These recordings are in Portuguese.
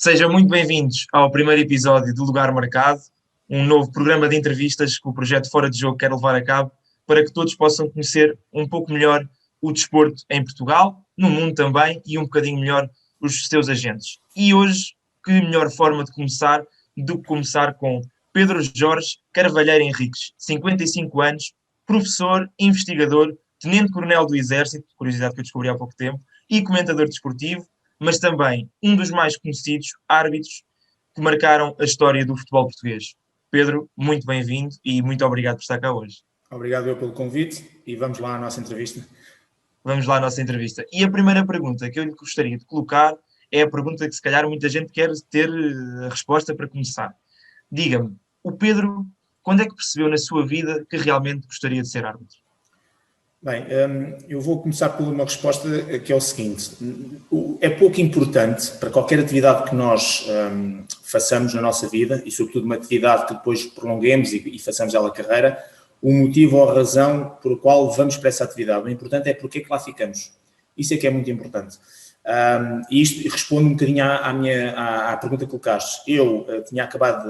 Sejam muito bem-vindos ao primeiro episódio do Lugar Marcado, um novo programa de entrevistas que o projeto Fora de Jogo quer levar a cabo para que todos possam conhecer um pouco melhor o desporto em Portugal, no mundo também, e um bocadinho melhor os seus agentes. E hoje, que melhor forma de começar do que começar com Pedro Jorge Carvalheiro Henriques, 55 anos, professor, investigador, tenente-coronel do Exército, curiosidade que eu descobri há pouco tempo, e comentador desportivo, mas também um dos mais conhecidos árbitros que marcaram a história do futebol português. Pedro, muito bem-vindo e muito obrigado por estar cá hoje. Obrigado eu pelo convite e vamos lá à nossa entrevista. Vamos lá à nossa entrevista. E a primeira pergunta que eu lhe gostaria de colocar é a pergunta que se calhar muita gente quer ter a resposta para começar. Diga-me, o Pedro, quando é que percebeu na sua vida que realmente gostaria de ser árbitro? Bem, eu vou começar por uma resposta que é o seguinte. É pouco importante para qualquer atividade que nós façamos na nossa vida, e sobretudo uma atividade que depois prolonguemos e façamos ela carreira, o motivo ou a razão por qual vamos para essa atividade. O importante é porque é que lá ficamos. Isso é que é muito importante. E isto responde um bocadinho à pergunta que colocaste. Eu tinha acabado,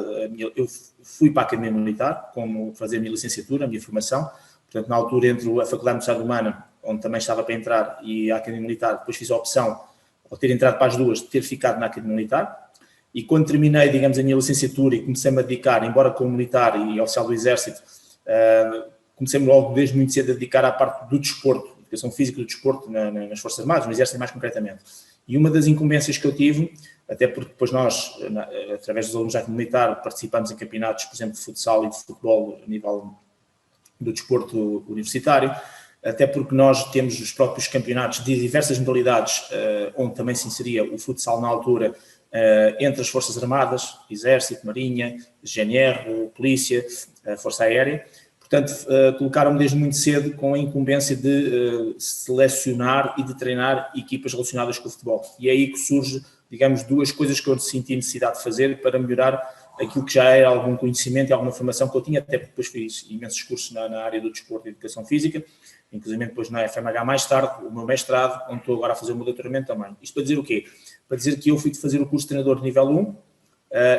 eu fui para a Academia Militar, como fazer a minha licenciatura, a minha formação. Portanto, na altura, entre a Faculdade de Universidade Humana, onde também estava para entrar, e a Academia Militar, depois fiz a opção, ao ter entrado para as duas, de ter ficado na Academia Militar. E quando terminei, digamos, a minha licenciatura e comecei-me a dedicar, embora como militar e oficial do Exército, comecei-me logo desde muito cedo a dedicar à parte do desporto, educação física do desporto nas Forças Armadas, no Exército mais concretamente. E uma das incumbências que eu tive, até porque depois nós, através dos alunos da Academia Militar, participamos em campeonatos, por exemplo, de futsal e de futebol a nível do desporto universitário, até porque nós temos os próprios campeonatos de diversas modalidades, onde também se inseria o futsal na altura, entre as Forças Armadas, Exército, Marinha, GNR, Polícia, Força Aérea. Portanto, colocaram-me desde muito cedo com a incumbência de selecionar e de treinar equipas relacionadas com o futebol. E é aí que surge, digamos, duas coisas que eu senti necessidade de fazer para melhorar aquilo que já era algum conhecimento e alguma formação que eu tinha, até porque depois fiz imensos cursos na área do desporto e educação física, inclusive depois na FMH mais tarde, o meu mestrado, onde estou agora a fazer o meu doutoramento também. Isto para dizer o quê? Para dizer que eu fui fazer o curso de treinador de nível 1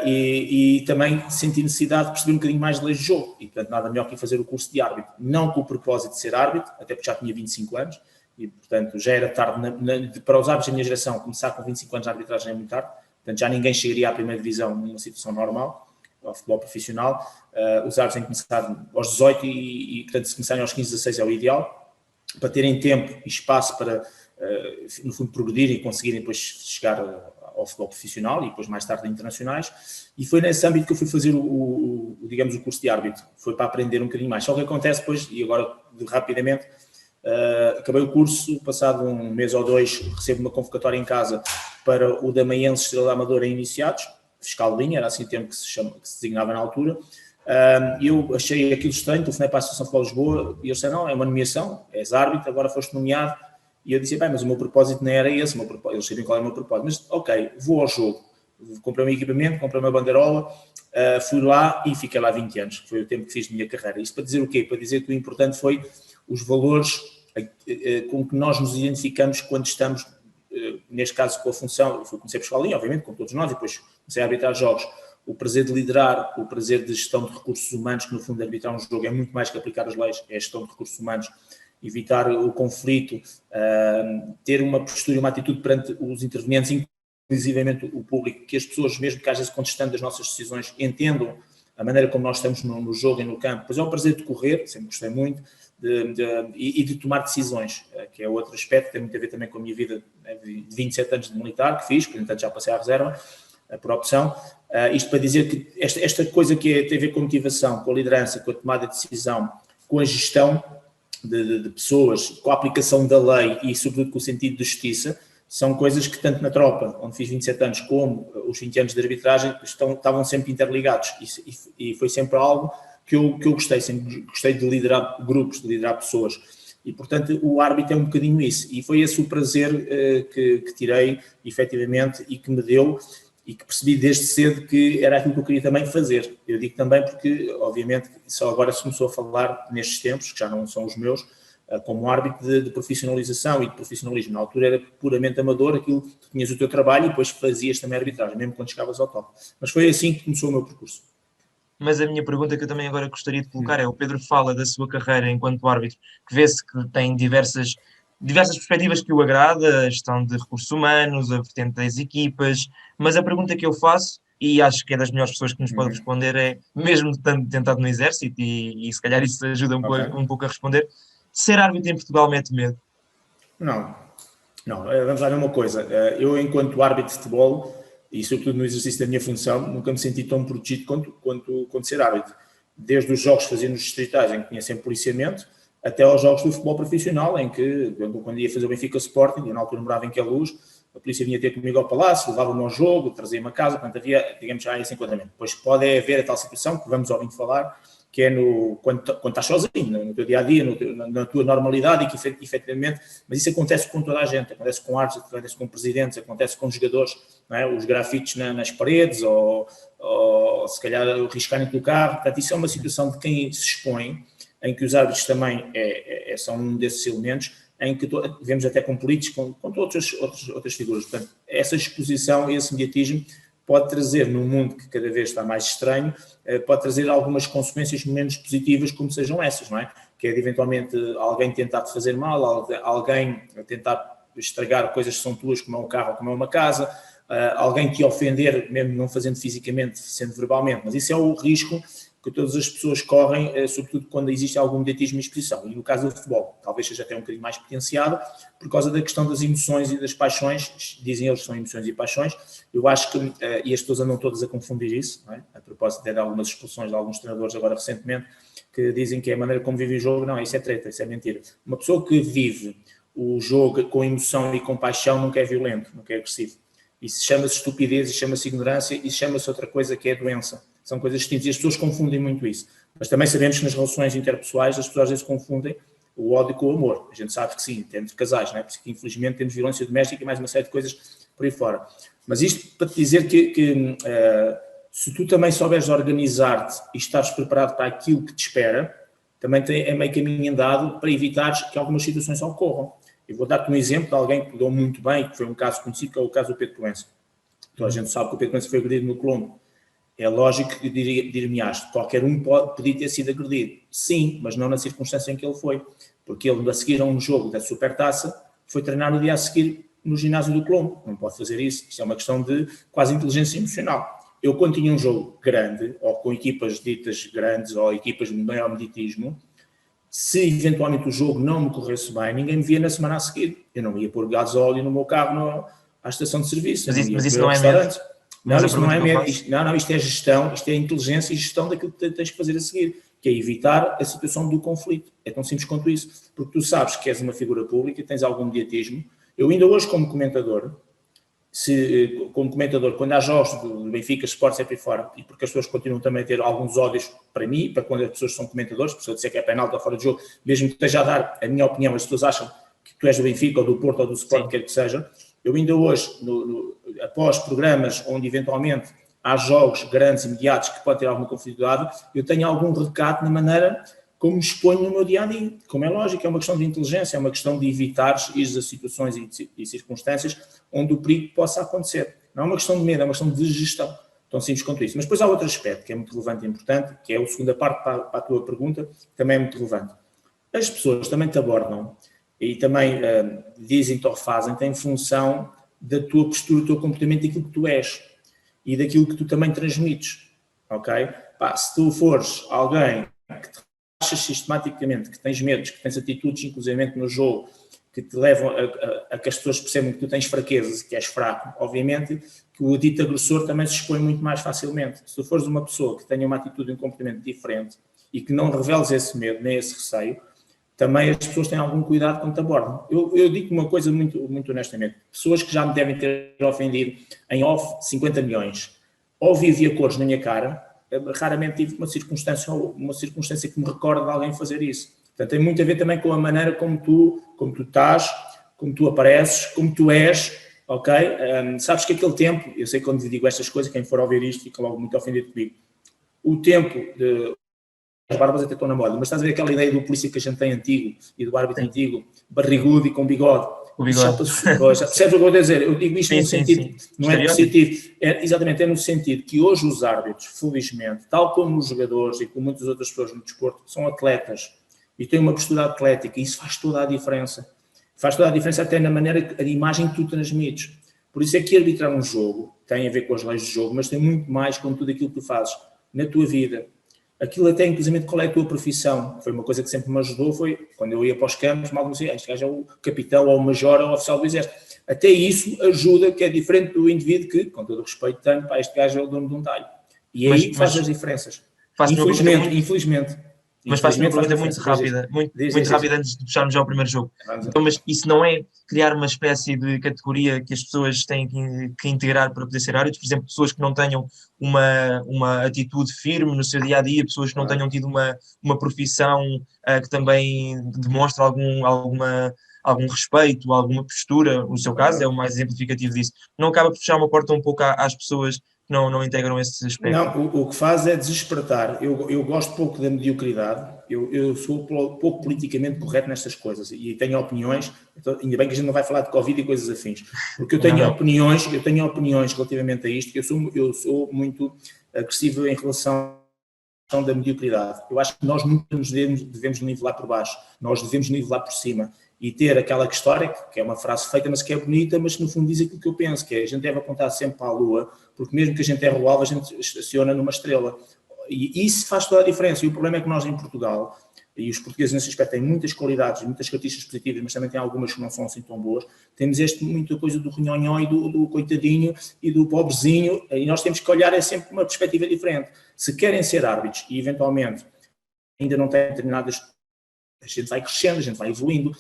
e também senti necessidade de perceber um bocadinho mais de leis de jogo e, portanto, nada melhor que fazer o curso de árbitro. Não com o propósito de ser árbitro, até porque já tinha 25 anos e, portanto, já era tarde para os árbitros da minha geração. Começar com 25 anos de arbitragem é muito tarde. Portanto, já ninguém chegaria à primeira divisão numa situação normal, ao futebol profissional. Os árbitros têm que começar aos 18 e, portanto, se começarem aos 15, 16 é o ideal, para terem tempo e espaço para, no fundo, progredir e conseguirem depois chegar ao futebol profissional e depois mais tarde internacionais. E foi nesse âmbito que eu fui fazer digamos, o curso de árbitro. Foi para aprender um bocadinho mais. Só que acontece depois, e agora rapidamente, acabei o curso, passado um mês ou dois, recebo uma convocatória em casa para o Damaiense Estrela da Amadora iniciados, fiscal de linha, era assim o termo que se designava na altura. Eu achei aquilo estranho, telefonei para a Associação de Futebol de Lisboa e eles disseram, não, é uma nomeação, és árbitro, agora foste nomeado. E eu disse, bem, mas o meu propósito não era esse, eles sabiam qual era o meu propósito, mas ok, vou ao jogo, comprei um equipamento, comprei uma bandeirola, fui lá e fiquei lá 20 anos, foi o tempo que fiz de minha carreira. Isto para dizer o quê? Para dizer que o importante foi os valores com que nós nos identificamos quando estamos, neste caso com a função, eu fui conhecer por escolinha, obviamente, como todos nós, e depois comecei a arbitrar jogos, o prazer de liderar, o prazer de gestão de recursos humanos, que no fundo arbitrar um jogo é muito mais que aplicar as leis, é a gestão de recursos humanos, evitar o conflito, ter uma postura e uma atitude perante os intervenientes, inclusivamente o público, que as pessoas, mesmo que às vezes contestando as nossas decisões, entendam a maneira como nós estamos no jogo e no campo. Pois é o prazer de correr, sempre gostei muito, e de tomar decisões, que é outro aspecto que tem muito a ver também com a minha vida de 27 anos de militar, que fiz, portanto já passei à reserva, por opção. Isto para dizer que esta coisa que tem a ver com a motivação, com a liderança, com a tomada de decisão, com a gestão de pessoas, com a aplicação da lei e sobretudo com o sentido de justiça, são coisas que tanto na tropa, onde fiz 27 anos, como os 20 anos de arbitragem, estavam sempre interligados e foi sempre algo que eu gostei, sempre gostei de liderar grupos, de liderar pessoas. E, portanto, o árbitro é um bocadinho isso. E foi esse o prazer que tirei, efetivamente, e que me deu, e que percebi desde cedo que era aquilo que eu queria também fazer. Eu digo também porque, obviamente, só agora se começou a falar nestes tempos, que já não são os meus, como árbitro de profissionalização e de profissionalismo. Na altura era puramente amador, aquilo que tinhas o teu trabalho e depois fazias também arbitragem, mesmo quando chegavas ao top. Mas foi assim que começou o meu percurso. Mas a minha pergunta que eu também agora gostaria de colocar é: o Pedro fala da sua carreira enquanto árbitro, que vê-se que tem diversas perspectivas que o agrada, a gestão de recursos humanos, a vertente das equipas, mas a pergunta que eu faço, e acho que é das melhores pessoas que nos pode responder, é, mesmo tendo tentado no Exército, e se calhar isso ajuda um pouco a responder, ser árbitro em Portugal mete medo? Não, vamos lá ver uma coisa. Eu, enquanto árbitro de futebol, e sobretudo no exercício da minha função, nunca me senti tão protegido quanto ser árbitro. Desde os jogos que fazia nos distritais, em que tinha sempre policiamento, até aos jogos do futebol profissional, em que, quando ia fazer o Benfica Sporting, eu na altura morava em Queluz, a polícia vinha ter comigo ao palácio, levava-me ao jogo, trazia-me a casa, portanto havia, digamos, já esse enquadramento. Depois pode haver a tal situação, que vamos ouvindo falar, que é quando estás sozinho, no teu dia-a-dia, na tua normalidade, e que efetivamente, mas isso acontece com toda a gente, acontece com árbitros, acontece com presidentes, acontece com jogadores, não é? Os grafites nas paredes, ou se calhar riscarem pelo carro, portanto isso é uma situação de quem se expõe, em que os árbitros também são um desses elementos, em que vemos até com políticos, com outras figuras. Portanto, essa exposição, esse mediatismo, pode trazer, num mundo que cada vez está mais estranho, pode trazer algumas consequências menos positivas, como sejam essas, não é? Que é de eventualmente alguém tentar te fazer mal, alguém tentar estragar coisas que são tuas, como é um carro ou como é uma casa, alguém te ofender, mesmo não fazendo fisicamente, sendo verbalmente, mas isso é o risco que todas as pessoas correm, sobretudo quando existe algum mediatismo e exposição. E no caso do futebol, talvez seja até um bocadinho mais potenciado, por causa da questão das emoções e das paixões, dizem eles que são emoções e paixões. Eu acho que, e as pessoas andam todas a confundir isso, não é? A propósito até de algumas expulsões de alguns treinadores agora recentemente, que dizem que é a maneira como vive o jogo. Não, isso é treta, isso é mentira. Uma pessoa que vive o jogo com emoção e com paixão nunca é violento, nunca é agressivo. Isso chama-se estupidez, isso chama-se ignorância, isso chama-se outra coisa que é doença. São coisas distintas e as pessoas confundem muito isso. Mas também sabemos que nas relações interpessoais as pessoas às vezes confundem o ódio com o amor. A gente sabe que sim, entre casais, não é? Porque infelizmente temos violência doméstica e mais uma série de coisas por aí fora. Mas isto para te dizer que se tu também souberes organizar-te e estares preparado para aquilo que te espera, também é meio caminho andado para evitares que algumas situações ocorram. Eu vou dar-te um exemplo de alguém que deu muito bem, que foi um caso conhecido, que é o caso do Pedro Proença. Então a gente sabe que o Pedro Proença foi agredido no Colombo. É lógico que dir-me-ás, qualquer um podia ter sido agredido. Sim, mas não na circunstância em que ele foi. Porque ele, a seguir a um jogo da Supertaça, foi treinar no dia a seguir no ginásio do Colombo. Não pode fazer isso. Isto é uma questão de quase inteligência emocional. Eu, quando tinha um jogo grande, ou com equipas ditas grandes, ou equipas de maior mediatismo, se eventualmente o jogo não me corresse bem, ninguém me via na semana a seguir. Eu não ia pôr gasóleo no meu carro à estação de serviço. Mas isso não é medo. Não, isto não é medo. Isto é gestão, isto é inteligência e gestão daquilo que tens que fazer a seguir, que é evitar a situação do conflito. É tão simples quanto isso. Porque tu sabes que és uma figura pública, tens algum mediatismo. Eu ainda hoje, como comentador, quando há jogos do Benfica, Sports, é para fora, e porque as pessoas continuam também a ter alguns ódios para mim, para quando as pessoas são comentadores, porque se eu disser que é penalti ou fora de jogo, mesmo que esteja a dar a minha opinião, as pessoas acham que tu és do Benfica, ou do Porto, ou do Sport, quer que seja. Eu ainda hoje, após programas onde eventualmente há jogos grandes, imediatos, que podem ter alguma conflitualidade, eu tenho algum recato na maneira como me exponho no meu dia-a-dia. Como é lógico, é uma questão de inteligência, é uma questão de evitar ir a situações e circunstâncias onde o perigo possa acontecer. Não é uma questão de medo, é uma questão de gestão. Tão simples quanto isso. Mas depois há outro aspecto que é muito relevante e importante, que é a segunda parte para a tua pergunta, que também é muito relevante. As pessoas também te abordam e também dizem-te ou fazem-te em função da tua postura, do teu comportamento, daquilo que tu és e daquilo que tu também transmites, ok? Se tu fores alguém que te achas sistematicamente, que tens medos, que tens atitudes, inclusivamente no jogo, que te levam a que as pessoas percebam que tu tens fraquezas e que és fraco, obviamente que o dito agressor também se expõe muito mais facilmente. Se tu fores uma pessoa que tenha uma atitude e um comportamento diferente e que não reveles esse medo, nem esse receio, também as pessoas têm algum cuidado quando te abordam. Eu digo uma coisa muito, muito honestamente. Pessoas que já me devem ter ofendido em off 50 milhões, ou vivi a cores na minha cara, raramente tive uma circunstância que me recorda de alguém fazer isso. Portanto, tem muito a ver também com a maneira como tu estás, como tu apareces, como tu és, ok? Sabes que aquele tempo, eu sei que quando digo estas coisas, quem for ouvir isto fica logo muito ofendido comigo. O tempo as barbas até estão na moda, mas estás a ver aquela ideia do polícia que a gente tem antigo e do árbitro antigo, barrigudo e com bigode. O bigode. Percebes o que eu vou dizer? Eu digo isto no sentido, não é positivo, exatamente, é no sentido que hoje os árbitros, felizmente, tal como os jogadores e como muitas outras pessoas no desporto, são atletas e têm uma postura atlética, e isso faz toda a diferença. Faz toda a diferença até na maneira, a imagem que tu transmites. Por isso é que arbitrar um jogo tem a ver com as leis do jogo, mas tem muito mais com tudo aquilo que tu fazes na tua vida. Aquilo até, inclusive, qual é a tua profissão? Foi uma coisa que sempre me ajudou, foi quando eu ia para os campos, mal me dizia, este gajo é o capitão, ou o major, ou o oficial do exército. Até isso ajuda, que é diferente do indivíduo que, com todo o respeito, tem, pá, este gajo é o dono de um talho. E aí faz as diferenças. Infelizmente. Mas faço uma pergunta muito rápida, muito rápida antes de puxarmos já o primeiro jogo. Então, mas isso não é criar uma espécie de categoria que as pessoas têm que integrar para poder ser árbitros? Por exemplo, pessoas que não tenham uma atitude firme no seu dia-a-dia, pessoas que não tenham tido uma profissão que também demonstre algum respeito, alguma postura, no seu caso é o mais exemplificativo disso. Não acaba por fechar uma porta um pouco às pessoas que não integram esse aspecto? Não, o que faz é desespertar. Eu gosto pouco da mediocridade, eu sou pouco politicamente correto nestas coisas e tenho opiniões, então, ainda bem que a gente não vai falar de Covid e coisas afins, porque eu tenho opiniões relativamente a isto, que eu sou muito agressivo em relação da mediocridade. Eu acho que nós nunca nos devemos nivelar por baixo, nós devemos nivelar por cima e ter aquela história, que é uma frase feita, mas que é bonita, mas que no fundo diz aquilo que eu penso, que é a gente deve apontar sempre para a Lua, porque mesmo que a gente erre o alvo, a gente estaciona numa estrela. E isso faz toda a diferença. E o problema é que nós em Portugal, e os portugueses nesse aspecto têm muitas qualidades, muitas características positivas, mas também têm algumas que não são assim tão boas, temos muita coisa do rinhonhó e do coitadinho e do pobrezinho, e nós temos que olhar sempre uma perspectiva diferente. Se querem ser árbitros e eventualmente ainda não têm determinadas, a gente vai crescendo, a gente vai evoluindo,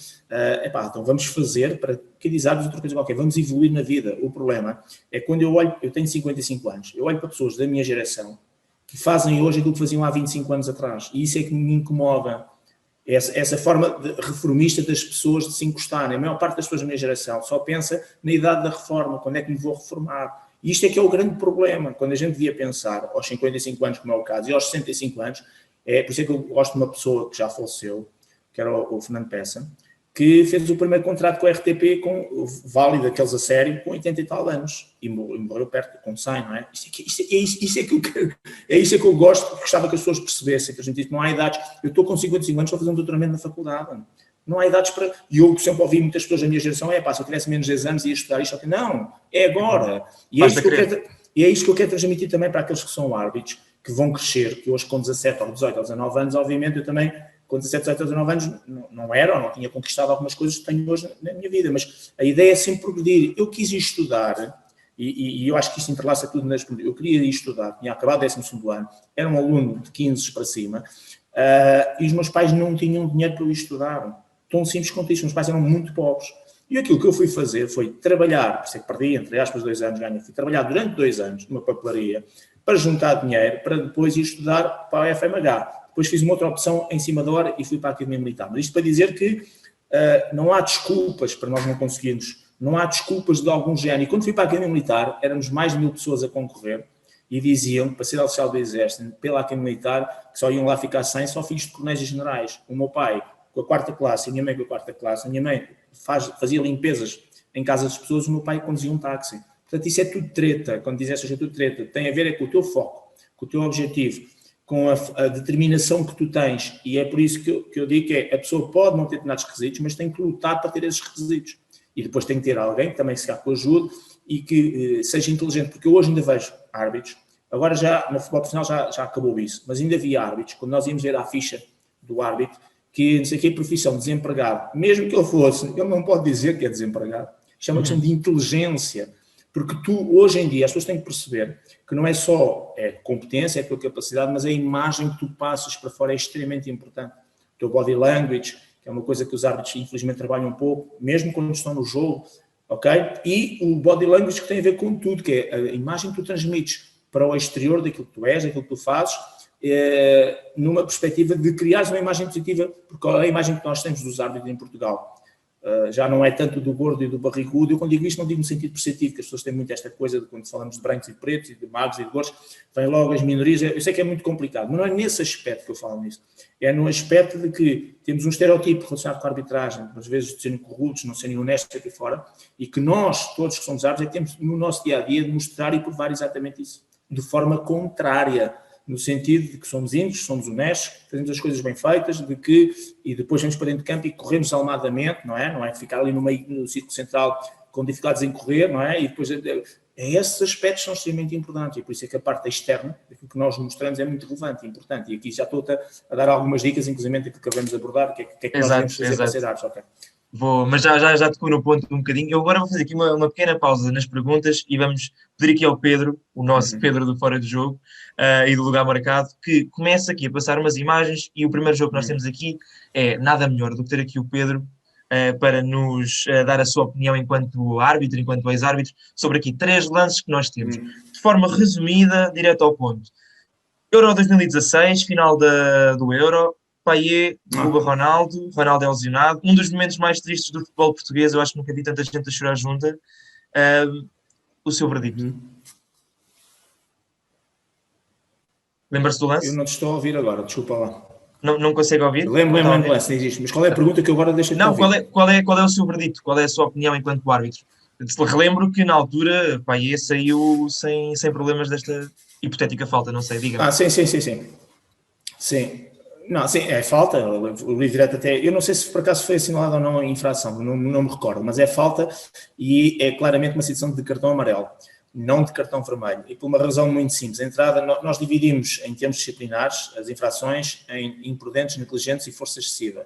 então vamos fazer, para que diz árbitros outra coisa qualquer, vamos evoluir na vida. O problema é quando eu olho, eu tenho 55 anos, eu olho para pessoas da minha geração que fazem hoje aquilo que faziam há 25 anos atrás, e isso é que me incomoda, essa forma reformista das pessoas de se encostarem. A maior parte das pessoas da minha geração só pensa na idade da reforma, quando é que me vou reformar. E isto é que é o grande problema, quando a gente devia pensar aos 55 anos, como é o caso, e aos 65 anos, por isso é que eu gosto de uma pessoa que já faleceu, que era o Fernando Peça, que fez o primeiro contrato com a RTP, válido, aqueles a sério, com 80 e tal anos, e morreu perto, com 100, não é? Isso é que eu gosto, gostava que as pessoas percebessem, que a gente diz que não há idades, eu estou com 55 anos, estou a fazer um doutoramento na faculdade, não há idades para, e eu sempre ouvi muitas pessoas da minha geração, se eu tivesse menos de 10 anos ia estudar isto, não, é agora, e é isso que eu quero transmitir também para aqueles que são árbitros, que vão crescer, que hoje com 17 ou 18 ou 19 anos, obviamente eu também, com 17, 18 ou 19 anos, não tinha conquistado algumas coisas que tenho hoje na minha vida, mas a ideia é sempre progredir. Eu quis ir estudar, e eu acho que isso entrelaça tudo nas perguntas, eu queria ir estudar, tinha acabado o 12º ano, era um aluno de 15 para cima, e os meus pais não tinham dinheiro para eu ir estudar, tão simples quanto isso, os meus pais eram muito pobres. E aquilo que eu fui fazer foi trabalhar, por isso é que perdi, entre aspas, 2 anos, fui trabalhar durante 2 anos numa papelaria, para juntar dinheiro, para depois ir estudar para a FMH. Depois fiz uma outra opção em cima da hora e fui para a Academia Militar. Mas isto para dizer que não há desculpas para nós não conseguirmos, não há desculpas de algum género. E quando fui para a Academia Militar, éramos mais de 1000 pessoas a concorrer e diziam, para ser oficial do Exército, pela Academia Militar, que só iam lá ficar 100, só filhos de coronéis generais. O meu pai com a 4ª classe, a minha mãe com a 4ª classe, a minha mãe fazia limpezas em casa das pessoas, o meu pai conduzia um táxi. Portanto, isso é tudo treta. Quando dizes isso é tudo treta. Tem a ver com o teu foco, com o teu objetivo, com a determinação que tu tens, e é por isso que eu digo que a pessoa pode não ter determinados requisitos, mas tem que lutar para ter esses requisitos. E depois tem que ter alguém que também se ajude e que seja inteligente, porque eu hoje ainda vejo árbitros, agora já no futebol profissional já acabou isso, mas ainda havia árbitros, quando nós íamos ver a ficha do árbitro, que não sei que profissão, desempregado, mesmo que ele fosse, ele não pode dizer que é desempregado, isto é uma questão de inteligência. Porque tu, hoje em dia, as pessoas têm que perceber que não é só competência, é a tua capacidade, mas a imagem que tu passas para fora é extremamente importante. O teu body language, que é uma coisa que os árbitros, infelizmente, trabalham um pouco, mesmo quando estão no jogo, ok? E o body language que tem a ver com tudo, que é a imagem que tu transmites para o exterior daquilo que tu és, daquilo que tu fazes, numa perspectiva de criares uma imagem positiva, porque qual é a imagem que nós temos dos árbitros em Portugal? já não é tanto do gordo e do barrigudo. Eu quando digo isto não digo no sentido perceptivo, que as pessoas têm muito esta coisa de quando falamos de brancos e de pretos e de magros e de gordos, vem logo as minorias. Eu sei que é muito complicado, mas não é nesse aspecto que eu falo nisso. É no aspecto de que temos um estereotipo relacionado com a arbitragem, às vezes de serem corruptos, não serem honestos aqui fora, e que nós, todos que somos árbitros, é que temos no nosso dia-a-dia de mostrar e provar exatamente isso, de forma contrária, no sentido de que somos íntegros, somos honestos, fazemos as coisas bem feitas, e depois vamos para dentro de campo e corremos desalmadamente, não é? Não é ficar ali no meio, no círculo central com dificuldades em correr, não é? E depois, esses aspectos são extremamente importantes, e por isso é que a parte externa, aquilo que nós mostramos, é muito relevante e importante, e aqui já estou a dar algumas dicas, inclusive aquilo que devemos abordar, o que é que nós devemos fazer para ser árbitros, ok? Mas já tocou no ponto um bocadinho. Eu agora vou fazer aqui uma pequena pausa nas perguntas e vamos pedir aqui ao Pedro, o nosso Pedro do Fora do Jogo e do Lugar Marcado, que começa aqui a passar umas imagens, e o primeiro jogo que nós temos aqui é nada melhor do que ter aqui o Pedro para nos dar a sua opinião enquanto árbitro, enquanto ex-árbitro, sobre aqui 3 lances que nós temos. De forma resumida, direto ao ponto. Euro 2016, final do Euro, Payet derruba Ronaldo é lesionado. Um dos momentos mais tristes do futebol português, eu acho que nunca vi tanta gente a chorar junta. O seu verdito. Lembra-se do lance? Eu não te estou a ouvir agora, desculpa lá. Não consegue ouvir? Lembro-me do lance, existe. Mas qual é a pergunta que eu agora deixo de ouvir? Qual é o seu verdito? Qual é a sua opinião enquanto árbitro? Relembro que na altura Payet saiu sem problemas desta hipotética falta, não sei, diga-me. Sim. Não, sim, é falta, o livre direto até, eu não sei se por acaso foi assinalado ou não a infração, não me recordo, mas é falta e é claramente uma situação de cartão amarelo, não de cartão vermelho, e por uma razão muito simples. A entrada, nós dividimos em termos disciplinares as infrações em imprudentes, negligentes e força excessiva.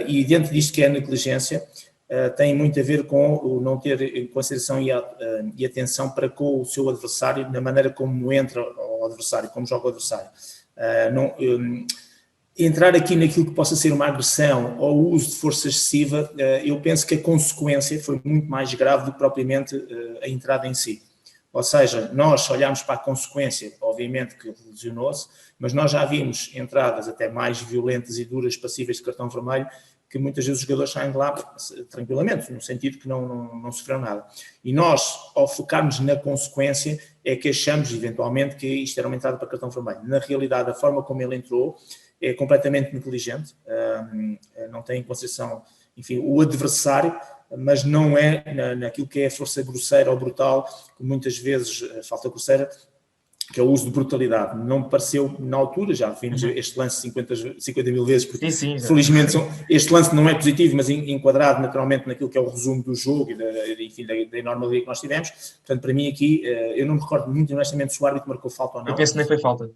E dentro disto que é a negligência, tem muito a ver com o não ter em consideração e atenção para com o seu adversário, na maneira como entra ao adversário, como joga o adversário. Entrar aqui naquilo que possa ser uma agressão ou o uso de força excessiva, eu penso que a consequência foi muito mais grave do que propriamente a entrada em si. Ou seja, nós olhamos para a consequência, obviamente que lesionou-se, mas nós já vimos entradas até mais violentas e duras, passíveis de cartão vermelho, que muitas vezes os jogadores saem de lá tranquilamente, no sentido que não sofreram nada. E nós, ao focarmos na consequência, é que achamos, eventualmente, que isto era uma entrada para cartão vermelho. Na realidade, a forma como ele entrou é completamente negligente, não tem em consideração, enfim, o adversário, mas não é naquilo que é a força grosseira ou brutal, que muitas vezes falta grosseira, que é o uso de brutalidade. Não me pareceu, na altura, já vimos este lance 50 mil vezes, porque sim, felizmente este lance não é positivo, mas enquadrado naturalmente naquilo que é o resumo do jogo e da enorme alegria que nós tivemos. Portanto, para mim aqui, eu não me recordo muito honestamente se o árbitro marcou falta ou não. Eu penso que nem foi falta.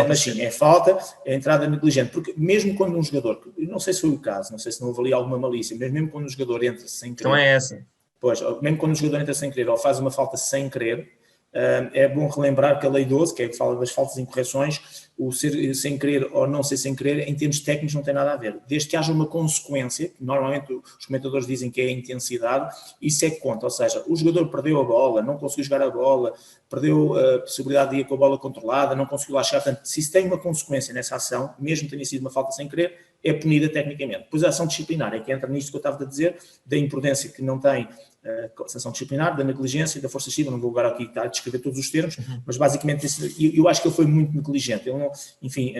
Mas sim, é falta, é entrada negligente, porque mesmo quando um jogador, eu não sei se foi o caso, não sei se não houve ali alguma malícia, mas mesmo quando um jogador entra sem querer... Então é essa. Pois, mesmo quando um jogador entra sem querer ou faz uma falta sem querer, é bom relembrar que a Lei 12, que é que fala das faltas e incorreções, o ser sem querer ou não ser sem querer, em termos técnicos não tem nada a ver. Desde que haja uma consequência, que normalmente os comentadores dizem que é a intensidade, isso é que conta. Ou seja, o jogador perdeu a bola, não conseguiu jogar a bola, perdeu a possibilidade de ir com a bola controlada, não conseguiu lá chegar. Portanto, se isso tem uma consequência nessa ação, mesmo que tenha sido uma falta sem querer, é punida tecnicamente. Depois a ação disciplinar é que entra nisto que eu estava a dizer, da imprudência que não tem sanção disciplinar, da negligência, da força excessiva, não vou agora aqui estar a descrever todos os termos, mas basicamente eu acho que ele foi muito negligente. Ele não, enfim,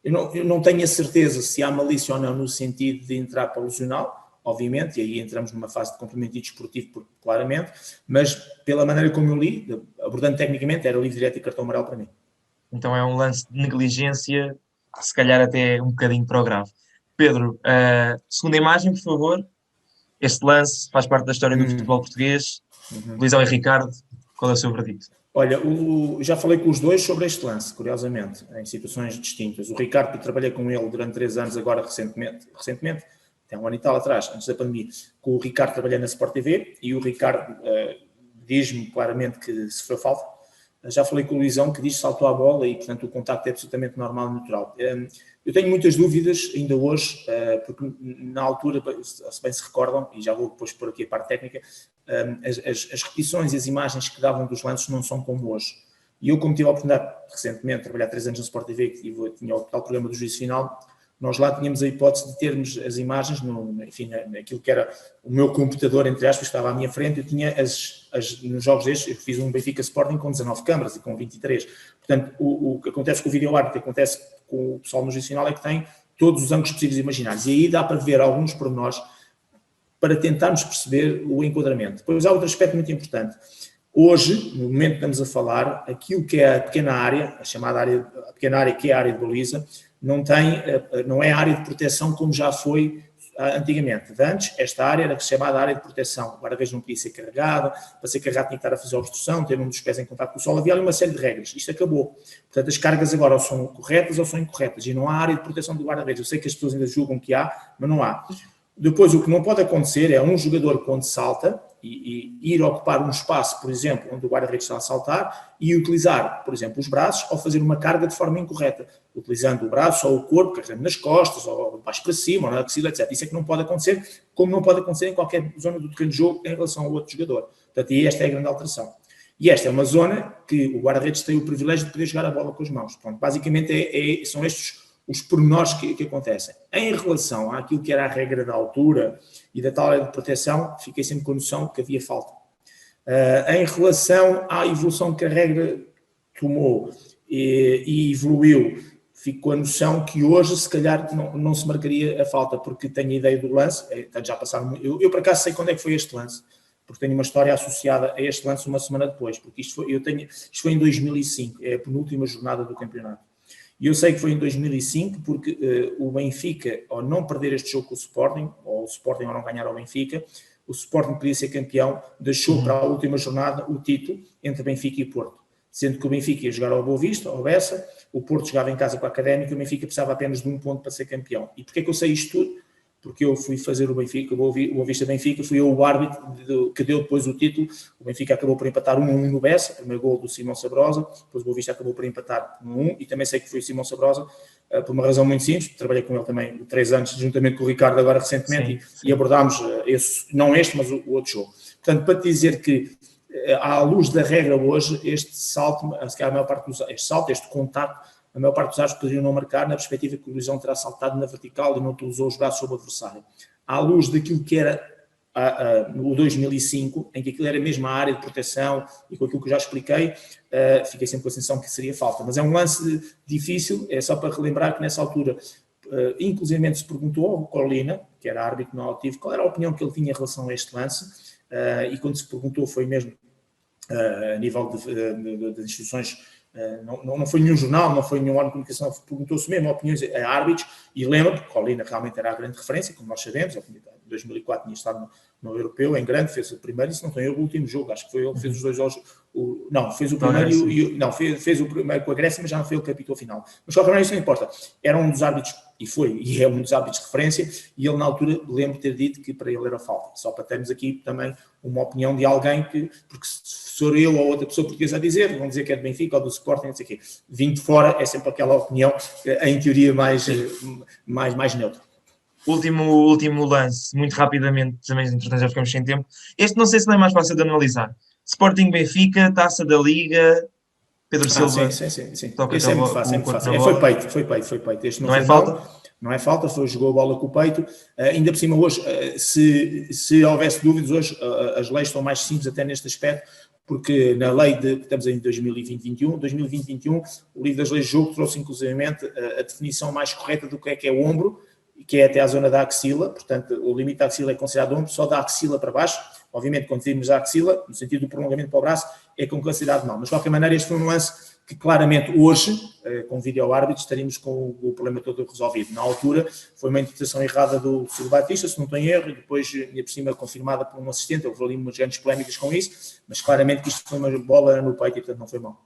eu não tenho a certeza se há malícia ou não no sentido de entrar para o lesional, obviamente, e aí entramos numa fase de complemento desportivo, claramente, mas pela maneira como eu li, abordando tecnicamente, era livre direto e cartão amarelo para mim. Então é um lance de negligência, se calhar até um bocadinho para o grave. Pedro, segunda imagem, por favor. Este lance faz parte da história do futebol português. Luizão e Ricardo, qual é o seu verdito? Olha, já falei com os dois sobre este lance, curiosamente, em situações distintas. O Ricardo, que trabalhei com ele durante 3 anos, agora recentemente, até 1 ano e tal atrás, antes da pandemia, com o Ricardo trabalhei na Sport TV e o Ricardo diz-me claramente que sofreu falta. Já falei com o Luizão, que diz que saltou a bola e, portanto, o contacto é absolutamente normal e natural. Eu tenho muitas dúvidas ainda hoje, porque na altura, se bem se recordam, e já vou depois pôr aqui a parte técnica, as repetições e as imagens que davam dos lances não são como hoje. E eu, como tive a oportunidade recentemente de trabalhar 3 anos na Sport TV, que tinha o tal programa do juízo final, nós lá tínhamos a hipótese de termos as imagens, naquilo que era o meu computador, entre aspas, estava à minha frente, eu tinha nos jogos destes, eu fiz um Benfica Sporting com 19 câmaras e com 23. Portanto, o que acontece com o vídeo-árbitro, o que acontece com o pessoal no judicional é que tem todos os ângulos possíveis e imaginários. E aí dá para ver alguns pormenores para tentarmos perceber o enquadramento. Depois há outro aspecto muito importante. Hoje, no momento que estamos a falar, aquilo que é a pequena área, a chamada área, a pequena área que é a área de baliza, não é a área de proteção como já foi antigamente. Antes, esta área era chamada área de proteção. O guarda-redes não podia ser carregado, para ser carregado tinha que estar a fazer obstrução, ter um dos pés em contato com o solo, havia ali uma série de regras. Isto acabou. Portanto, as cargas agora ou são corretas ou são incorretas, e não há área de proteção do guarda-redes. Eu sei que as pessoas ainda julgam que há, mas não há. Depois, o que não pode acontecer é um jogador, quando salta, e ir ocupar um espaço, por exemplo, onde o guarda-redes está a saltar, e utilizar, por exemplo, os braços, ou fazer uma carga de forma incorreta, utilizando o braço ou o corpo, carregando nas costas, ou baixo para cima, ou na axila, etc. Isso é que não pode acontecer, como não pode acontecer em qualquer zona do terreno de jogo em relação ao outro jogador. Portanto, e esta é a grande alteração. E esta é uma zona que o guarda-redes tem o privilégio de poder jogar a bola com as mãos. Portanto, basicamente são estes os pormenores que acontecem. Em relação àquilo que era a regra da altura e da tal área de proteção, fiquei sempre com a noção que havia falta. Em relação à evolução que a regra tomou e evoluiu, fico com a noção que hoje, se calhar, não se marcaria a falta, porque tenho a ideia do lance, já passaram, eu por acaso sei quando é que foi este lance, porque tenho uma história associada a este lance uma semana depois, porque isto foi em 2005, é a penúltima jornada do campeonato. E eu sei que foi em 2005, porque o Benfica, ao não perder este jogo com o Sporting, ou o Sporting ao não ganhar ao Benfica, o Sporting podia ser campeão, deixou para a última jornada o título entre Benfica e Porto. Sendo que o Benfica ia jogar ao Boa Vista, ao Bessa, o Porto jogava em casa com a Académica, e o Benfica precisava apenas de um ponto para ser campeão. E porquê que eu sei isto tudo? Porque eu fui fazer o Benfica, o Boa Vista Benfica, fui eu o árbitro que deu depois o título. O Benfica acabou por empatar 1-1 no Bessa, primeiro gol do Simão Sabrosa, depois o Boa Vista acabou por empatar 1-1, e também sei que foi o Simão Sabrosa, por uma razão muito simples, trabalhei com ele também 3 anos, juntamente com o Ricardo agora recentemente, sim. E abordámos não este, mas o outro jogo. Portanto, para te dizer que à luz da regra hoje, este salto, se calhar a maior parte este contacto, a maior parte dos árbitros poderiam não marcar, na perspectiva que o Luizão terá saltado na vertical e não utilizou os braços sobre o adversário. À luz daquilo que era no 2005, em que aquilo era mesmo a área de proteção, e com aquilo que eu já expliquei, fiquei sempre com a sensação que seria falta. Mas é um lance difícil, é só para relembrar que nessa altura, inclusivamente se perguntou ao Colina, que era árbitro não ativo, qual era a opinião que ele tinha em relação a este lance, e quando se perguntou foi mesmo a nível de instituições. Não foi nenhum jornal, não foi nenhum órgão de comunicação, perguntou-se mesmo opiniões a árbitros, e lembro que Colina realmente era a grande referência, como nós sabemos, em 2004 tinha estado no Europeu, em grande, fez o primeiro, e se não tem o último jogo, acho que foi ele que fez os 2 jogos, fez o primeiro, fez o primeiro com a Grécia, mas já não foi ele que apitou a final. Mas de qualquer maneira isso não importa, era um dos árbitros, e é um dos árbitros de referência, e ele na altura, lembro ter dito que para ele era falta, só para termos aqui também uma opinião de alguém que, porque se for eu ou outra pessoa portuguesa a dizer, vão dizer que é do Benfica ou do Sporting, não sei o quê. Vindo de fora é sempre aquela opinião, em teoria, mais neutra. Último lance, muito rapidamente, também entretanto já ficamos sem tempo. Este não sei se não é mais fácil de analisar. Sporting Benfica, Taça da Liga, Pedro Silva. Sim. Esse é muito fácil, Foi peito. Este não é falta? Não é falta, jogou a bola com o peito. Ainda por cima hoje, se houvesse dúvidas, hoje as leis estão mais simples até neste aspecto, porque na lei estamos em 2020-21, o livro das leis de jogo trouxe inclusivamente a definição mais correta do que é o ombro, que é até à zona da axila, portanto o limite da axila é considerado ombro, só da axila para baixo. Obviamente quando dizemos a axila, no sentido do prolongamento para o braço, é com classicidade não, mas de qualquer maneira este foi um lance que claramente hoje, com vídeo árbitro, estaríamos com o problema todo resolvido. Na altura foi uma interpretação errada do Silva Batista, se não tem erro, e depois, por cima, confirmada por um assistente, houve ali umas grandes polémicas com isso, mas claramente que isto foi uma bola no peito e portanto não foi mal.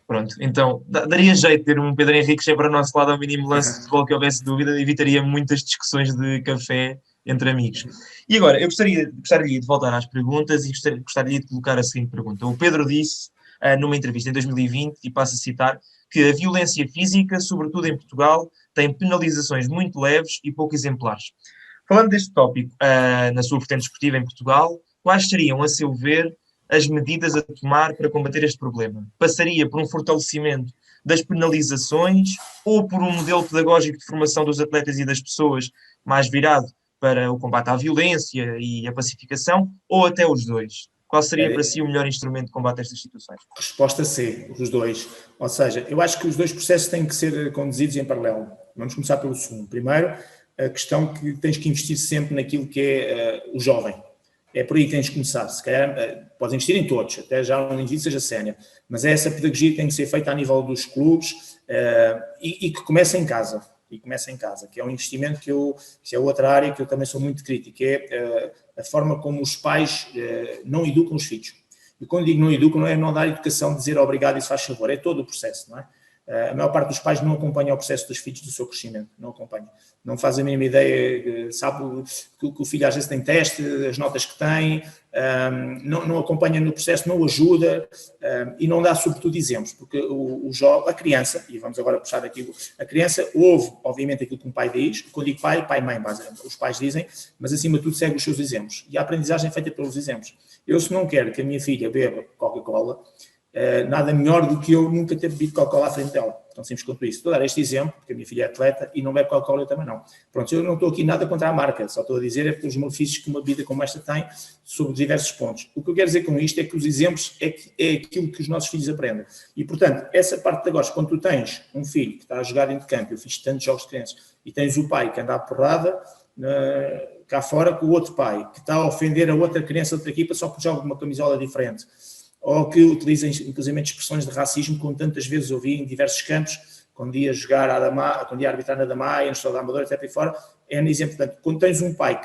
Pronto, então daria jeito ter um Pedro Henrique sempre ao nosso lado ao mínimo lance de futebol que houvesse dúvida, evitaria muitas discussões de café entre amigos. E agora, eu gostaria de voltar às perguntas e gostaria de colocar a seguinte pergunta. O Pedro disse, numa entrevista em 2020, e passo a citar, que a violência física, sobretudo em Portugal, tem penalizações muito leves e pouco exemplares. Falando deste tópico, na sua vertente desportiva em Portugal, quais seriam, a seu ver, as medidas a tomar para combater este problema? Passaria por um fortalecimento das penalizações, ou por um modelo pedagógico de formação dos atletas e das pessoas mais virado para o combate à violência e a pacificação, ou até os dois? Qual seria para si o melhor instrumento de combate a estas situações? Resposta C, os dois. Ou seja, eu acho que os dois processos têm que ser conduzidos em paralelo. Vamos começar pelo segundo. Primeiro, a questão que tens que investir sempre naquilo que é o jovem. É por aí que tens que começar. Se calhar, podes investir em todos, até já um indivíduo seja sénior, mas é essa pedagogia que tem que ser feita a nível dos clubes e que começa em casa. Que é um investimento que é outra área que eu também sou muito crítico, que é a forma como os pais não educam os filhos. E quando digo não educam, não é não dar educação, dizer obrigado e se faz favor, é todo o processo, não é? A maior parte dos pais não acompanha o processo dos filhos do seu crescimento, não acompanha. Não faz a mínima ideia, sabe que o filho às vezes tem teste, as notas que tem, não acompanha no processo, não o ajuda e não dá sobretudo exemplos, porque a criança, e vamos agora puxar aqui, a criança ouve obviamente aquilo que um pai diz, quando digo pai e mãe, basicamente, os pais dizem, mas acima de tudo segue os seus exemplos. E a aprendizagem é feita pelos exemplos. Eu, se não quero que a minha filha beba Coca-Cola, nada melhor do que eu nunca ter bebido Coca-Cola à frente dela. Tão simples quanto isso. Estou a dar este exemplo, porque a minha filha é atleta e não bebe Coca-Cola, eu também não. Pronto, eu não estou aqui nada contra a marca, só estou a dizer pelos malefícios que uma bebida como esta tem sobre diversos pontos. O que eu quero dizer com isto é que os exemplos é aquilo que os nossos filhos aprendem. E, portanto, essa parte de agora, quando tu tens um filho que está a jogar dentro de campo, eu fiz tantos jogos de crianças, e tens o pai que anda à porrada cá fora com o outro pai, que está a ofender a outra criança da outra equipa só porque joga uma camisola diferente, ou que utilizem, inclusive, expressões de racismo, como tantas vezes ouvi em diversos campos, quando ia jogar quando ia arbitrar na Damaia, no Estado da Amadora, até por aí fora, é um exemplo. Portanto, quando tens um pai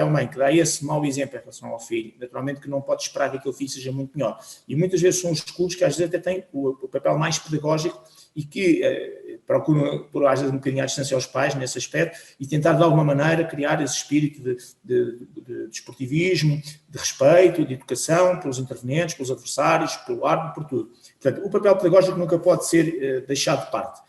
ou mãe, que dá esse mau exemplo em relação ao filho, naturalmente que não pode esperar que aquele filho seja muito melhor. E muitas vezes são os clubes que às vezes até têm o papel mais pedagógico e que procuram, por às vezes, um bocadinho à distância aos pais nesse aspecto e tentar, de alguma maneira, criar esse espírito de esportivismo, de respeito, de educação pelos intervenientes, pelos adversários, pelo árbitro, por tudo. Portanto, o papel pedagógico nunca pode ser deixado de parte,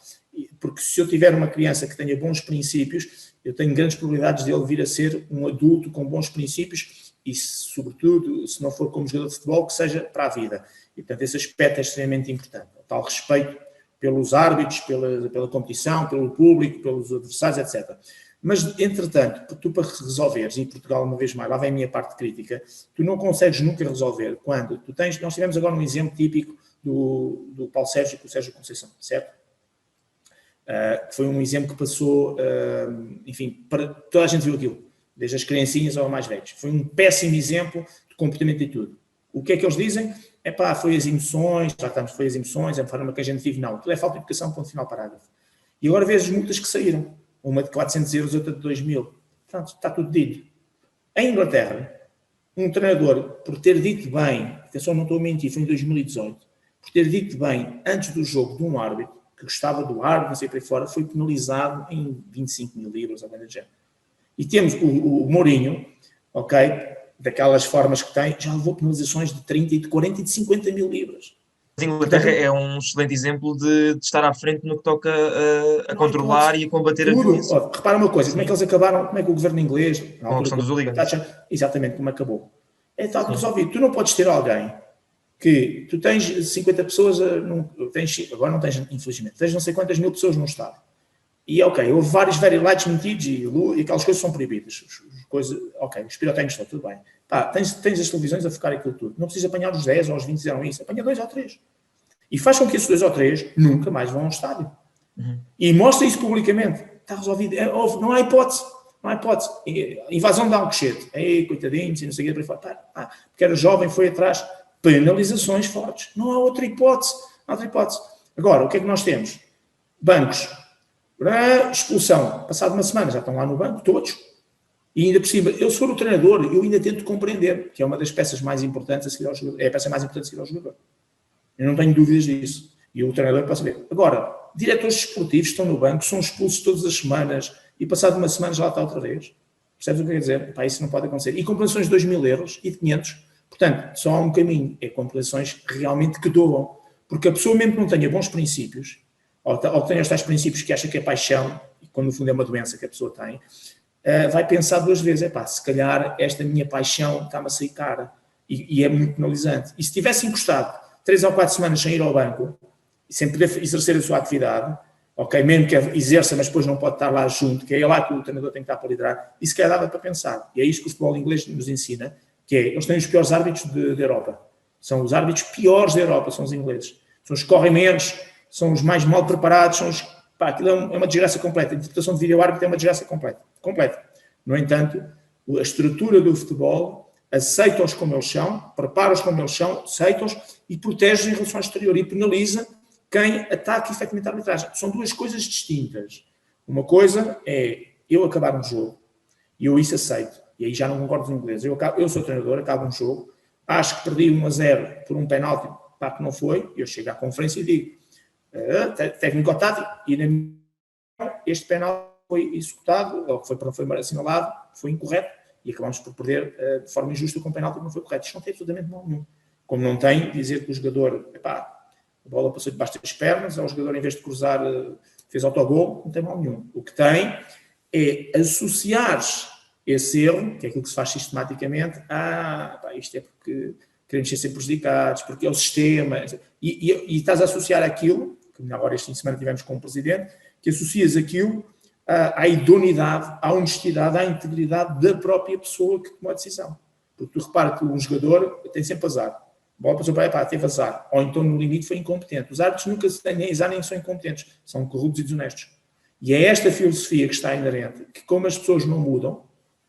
porque se eu tiver uma criança que tenha bons princípios, eu tenho grandes probabilidades de ele vir a ser um adulto com bons princípios e, sobretudo, se não for como jogador de futebol, que seja para a vida. E, portanto, esse aspecto é extremamente importante. O tal respeito pelos árbitros, pela competição, pelo público, pelos adversários, etc. Mas, entretanto, tu para resolveres, e Portugal, uma vez mais, lá vem a minha parte crítica, tu não consegues nunca resolver quando tu tens... Nós tivemos agora um exemplo típico do Paulo Sérgio com o Sérgio Conceição, certo? Foi um exemplo que passou, enfim, para toda a gente viu aquilo, desde as criancinhas aos mais velhos. Foi um péssimo exemplo de comportamento e tudo. O que é que eles dizem? Foi as emoções, foi as emoções, a forma que a gente vive, não. Tudo é falta de educação, ponto final, parágrafo. E agora vês as multas que saíram. Uma de 400 euros, outra de 2.000. Portanto, está tudo dito. Em Inglaterra, um treinador, por ter dito bem, atenção, não estou a mentir, foi em 2018, por ter dito bem, antes do jogo, de um árbitro, que gostava do árbitro, não sei para aí fora, foi penalizado em 25.000 libras, alguma coisa do género. E temos o Mourinho, ok, daquelas formas que tem, já levou penalizações de 30, de 40 e de 50.000 libras. A Inglaterra é um excelente exemplo de estar à frente no que toca a controlar e a combater a violência. Repara uma coisa, como é que eles acabaram, como é que o governo inglês... Com a questão dos hooligans. Exatamente, como acabou. É tal resolvido. Tu não podes ter alguém que tu tens 50 pessoas, agora não tens, infelizmente, tens não sei quantas mil pessoas num estado. E ok, houve vários very lights metidos e aquelas coisas são proibidas. Os pirotécnicos estão, tudo bem. Tens as televisões a focar aquilo tudo. Não precisas apanhar os 10 ou os 20 fizeram isso, apanha 2 ou 3. E faz com que esses 2 ou 3 nunca mais vão ao estádio. Uhum. E mostra isso publicamente. Está resolvido. Não há hipótese. Não há hipótese. Invasão de Alcochete. Coitadinhos, e não sei o que. Porque era jovem, foi atrás. Penalizações fortes. Não há outra hipótese. Agora, o que é que nós temos? Bancos. Expulsão. Passado uma semana já estão lá no banco, todos. E ainda por cima, eu se for o treinador, eu ainda tento compreender, que é uma das peças mais importantes a seguir ao jogador. É a peça mais importante a seguir ao jogador. Eu não tenho dúvidas disso. E o treinador pode saber. Agora, diretores esportivos estão no banco, são expulsos todas as semanas e passado uma semana já lá está outra vez. Percebes o que eu quero dizer? Isso não pode acontecer. E compensações de 2.000 euros e de 500. Portanto, só há um caminho. É compensações realmente que doam. Porque a pessoa mesmo que não tenha bons princípios, ou que tenha os tais princípios que acha que é paixão, e quando no fundo é uma doença que a pessoa tem, vai pensar 2 vezes. Se calhar esta minha paixão está-me a sair cara. E é muito penalizante. E se tivesse encostado 3 ou 4 semanas sem ir ao banco, sem poder exercer a sua atividade, ok, mesmo que exerça, mas depois não pode estar lá junto, que é lá que o treinador tem que estar para liderar, isso que é dado para pensar. E é isso que o futebol inglês nos ensina, que é, eles têm os piores árbitros da Europa. São os árbitros piores da Europa, são os ingleses. São os que correm menos, são os mais mal preparados, são os... Pá, aquilo é uma desgraça completa. A interpretação de vídeo-árbitro é uma desgraça completa. No entanto, a estrutura do futebol aceita-os como eles são, prepara-os como eles são, aceita-os e protege em relação ao exterior e penaliza quem ataca efetivamente a arbitragem. São duas coisas distintas. Uma coisa é eu acabar um jogo e eu isso aceito. E aí já não concordo com o inglês. Eu sou treinador, acabo um jogo, acho que perdi 1-0 por um penalti, pá, que não foi, eu chego à conferência e digo técnico-tático, e na minha opinião, este penalti foi executado, ou foi assinalado, foi incorreto, e acabamos por perder de forma injusta com um penalti que não foi correto. Isto não tem absolutamente mal nenhum. Como não tem dizer que o jogador, a bola passou debaixo das pernas, ou o jogador, em vez de cruzar, fez autogol, não tem mal nenhum. O que tem é associar esse erro, que é aquilo que se faz sistematicamente, isto é porque queremos ser sempre prejudicados, porque é o sistema, e estás a associar aquilo, que agora este fim de semana tivemos com o Presidente, que associas aquilo à idoneidade, à honestidade, à integridade da própria pessoa que tomou a decisão. Porque tu repara que um jogador tem sempre azar. A bola passou para teve azar. Ou então, no limite, foi incompetente. Os árbitros nunca têm azar nem são incompetentes. São corruptos e desonestos. E é esta filosofia que está inerente, que como as pessoas não mudam,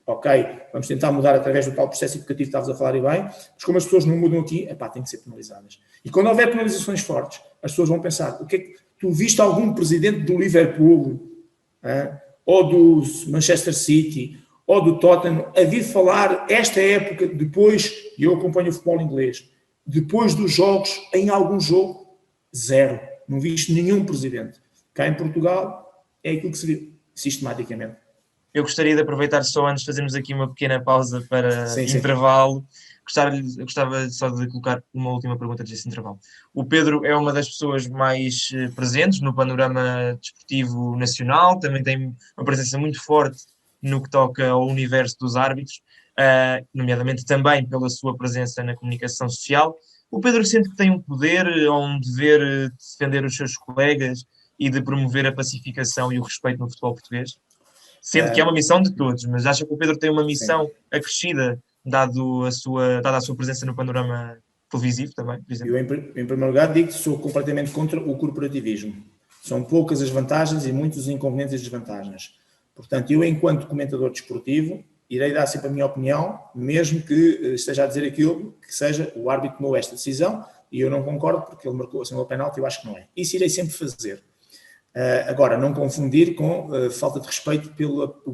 ok, vamos tentar mudar através do tal processo educativo que estavas a falar e bem, mas como as pessoas não mudam aqui, têm que ser penalizadas. E quando houver penalizações fortes, as pessoas vão pensar, o que é que tu viste algum presidente do Liverpool, ou do Manchester City, ou do Tottenham, a vir falar esta época, depois, e eu acompanho o futebol inglês, depois dos jogos, em algum jogo, zero. Não viste nenhum presidente. Cá em Portugal, é aquilo que se viu, sistematicamente. Eu gostaria de aproveitar só antes de fazermos aqui uma pequena pausa para intervalo. Gostava só de colocar uma última pergunta desse intervalo. O Pedro é uma das pessoas mais presentes no panorama desportivo nacional, também tem uma presença muito forte no que toca ao universo dos árbitros, nomeadamente também pela sua presença na comunicação social. O Pedro sente que tem um poder ou um dever de defender os seus colegas e de promover a pacificação e o respeito no futebol português? Sendo que é uma missão de todos, mas acha que o Pedro tem uma missão acrescida, dada a sua presença no panorama televisivo também, por exemplo? Eu, em primeiro lugar, digo que sou completamente contra o corporativismo. São poucas as vantagens e muitos os inconvenientes e desvantagens. Portanto, eu, enquanto comentador desportivo, irei dar sempre a minha opinião, mesmo que esteja a dizer aquilo que seja o árbitro tomou esta decisão, e eu não concordo porque ele marcou assim o penalti, eu acho que não é. Isso irei sempre fazer. Agora, não confundir com falta de respeito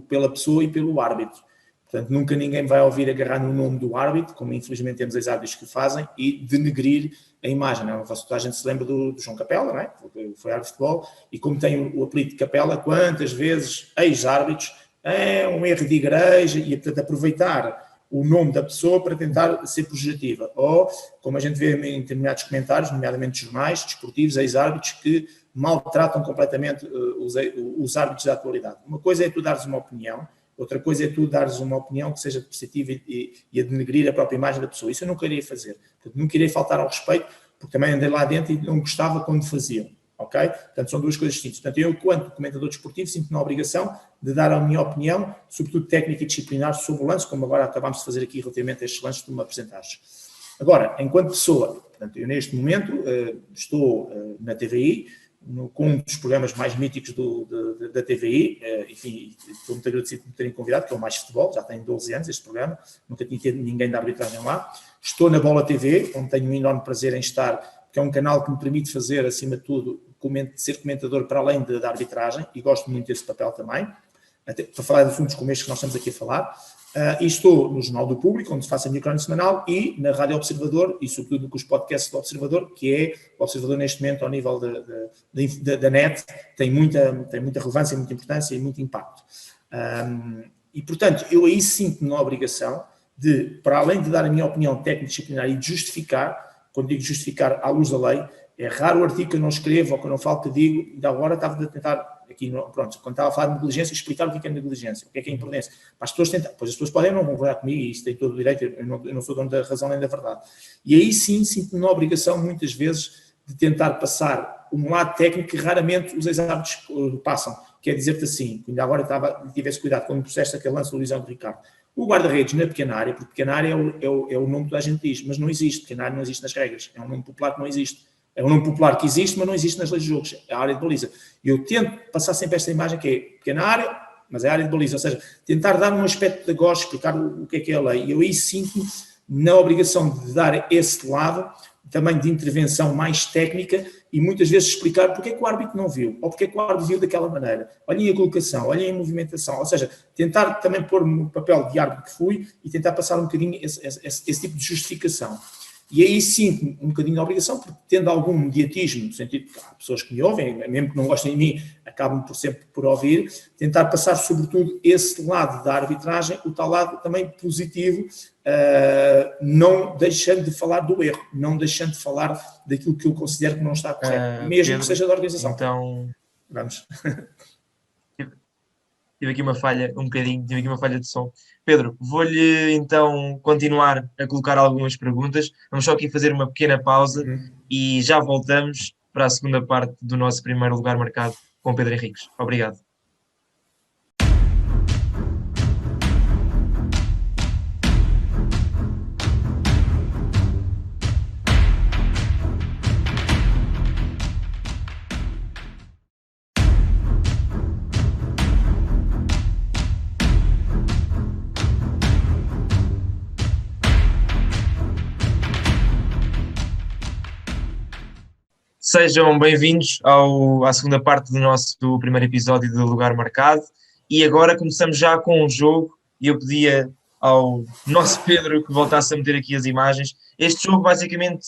pela pessoa e pelo árbitro. Portanto, nunca ninguém vai ouvir agarrar no nome do árbitro, como infelizmente temos ex-árbitros que fazem, e denegrir a imagem. Não? Toda a gente se lembra do João Capela, não é? Foi árbitro de futebol, e como tem o apelido de Capela, quantas vezes ex-árbitros é um erro de igreja, e portanto aproveitar o nome da pessoa para tentar ser pejorativa. Ou, como a gente vê em determinados comentários, nomeadamente jornais, desportivos, ex-árbitros, que maltratam completamente os árbitros da atualidade. Uma coisa é tu dares uma opinião, outra coisa é tu dares uma opinião que seja depreciativa e a denegrir a própria imagem da pessoa. Isso eu nunca iria fazer. Portanto, nunca irei faltar ao respeito, porque também andei lá dentro e não gostava quando faziam. Ok? Portanto, são duas coisas distintas. Portanto, eu, enquanto comentador desportivo, sinto-me na obrigação de dar a minha opinião, sobretudo técnica e disciplinar, sobre o lance, como agora acabámos de fazer aqui relativamente a estes lances que tu me apresentaste. Agora, enquanto pessoa, portanto, eu neste momento estou na TVI, com um dos programas mais míticos da TVI, enfim, estou muito agradecido por me terem convidado, que é o Mais Futebol, já tem 12 anos este programa, nunca tinha tido ninguém da arbitragem lá. Estou na Bola TV, onde tenho um enorme prazer em estar, que é um canal que me permite fazer, acima de tudo, ser comentador para além da arbitragem, e gosto muito desse papel também, até para falar de assuntos como estes que nós estamos aqui a falar. E estou no Jornal do Público, onde faço a minha crónica semanal, e na Rádio Observador, e sobretudo com os podcasts do Observador, que é o Observador neste momento, ao nível da net, tem muita relevância, muita importância e muito impacto. E, portanto, eu aí sinto-me na obrigação de, para além de dar a minha opinião técnico-disciplinar e de justificar, quando digo justificar à luz da lei, é raro o artigo que eu não escrevo ou que eu não falo que digo, ainda agora estava a tentar... Aqui, pronto, quando estava a falar de negligência, explicar o que é negligência, o que é imprudência. Para as pessoas tentar, pois as pessoas podem não concordar comigo, e isso tem todo o direito, eu não sou dono da razão nem da verdade. E aí sim, sinto-me na obrigação, muitas vezes, de tentar passar um lado técnico que raramente os ex-árbitros passam, que é dizer-te assim, ainda agora tivesse cuidado quando processaste aquele lance do Luís Ricardo. O guarda-redes na pequena área, porque pequena área é o nome que toda a gente diz, mas não existe, pequena área não existe nas regras, é um nome popular que não existe. É um nome popular que existe, mas não existe nas leis de jogos, é a área de baliza. E eu tento passar sempre esta imagem que é pequena área, mas é a área de baliza, ou seja, tentar dar um aspecto pedagógico, explicar o que é a lei. E eu aí sinto-me na obrigação de dar esse lado, também de intervenção mais técnica, e muitas vezes explicar porque é que o árbitro não viu, ou porque é que o árbitro viu daquela maneira. Olhem a colocação, olhem a movimentação, ou seja, tentar também pôr-me no papel de árbitro que fui e tentar passar um bocadinho esse tipo de justificação. E aí sinto um bocadinho de obrigação, porque tendo algum mediatismo, no sentido que há pessoas que me ouvem, mesmo que não gostem de mim, acabam sempre por ouvir, tentar passar sobretudo esse lado da arbitragem, o tal lado também positivo, não deixando de falar do erro, não deixando de falar daquilo que eu considero que não está correto, mesmo Pedro, que seja da organização. Então, vamos. Tive aqui uma falha, tive aqui uma falha de som. Pedro, vou-lhe então continuar a colocar algumas perguntas. Vamos só aqui fazer uma pequena pausa e já voltamos para a segunda parte do nosso primeiro lugar marcado com Pedro Henriques. Obrigado. Sejam bem-vindos à segunda parte do nosso primeiro episódio do Lugar Marcado. E agora começamos já com um jogo e eu pedia ao nosso Pedro que voltasse a meter aqui as imagens. Este jogo basicamente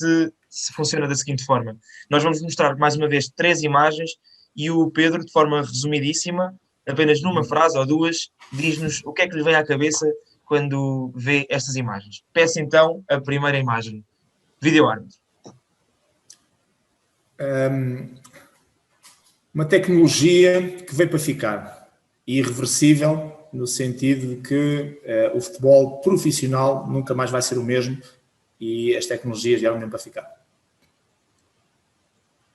funciona da seguinte forma. Nós vamos mostrar mais uma vez 3 imagens e o Pedro, de forma resumidíssima, apenas numa frase ou duas, diz-nos o que é que lhe vem à cabeça quando vê estas imagens. Peço então a primeira imagem. Vídeo-árbitro. Uma tecnologia que veio para ficar, irreversível, no sentido de que o futebol profissional nunca mais vai ser o mesmo e as tecnologias vieram mesmo para ficar.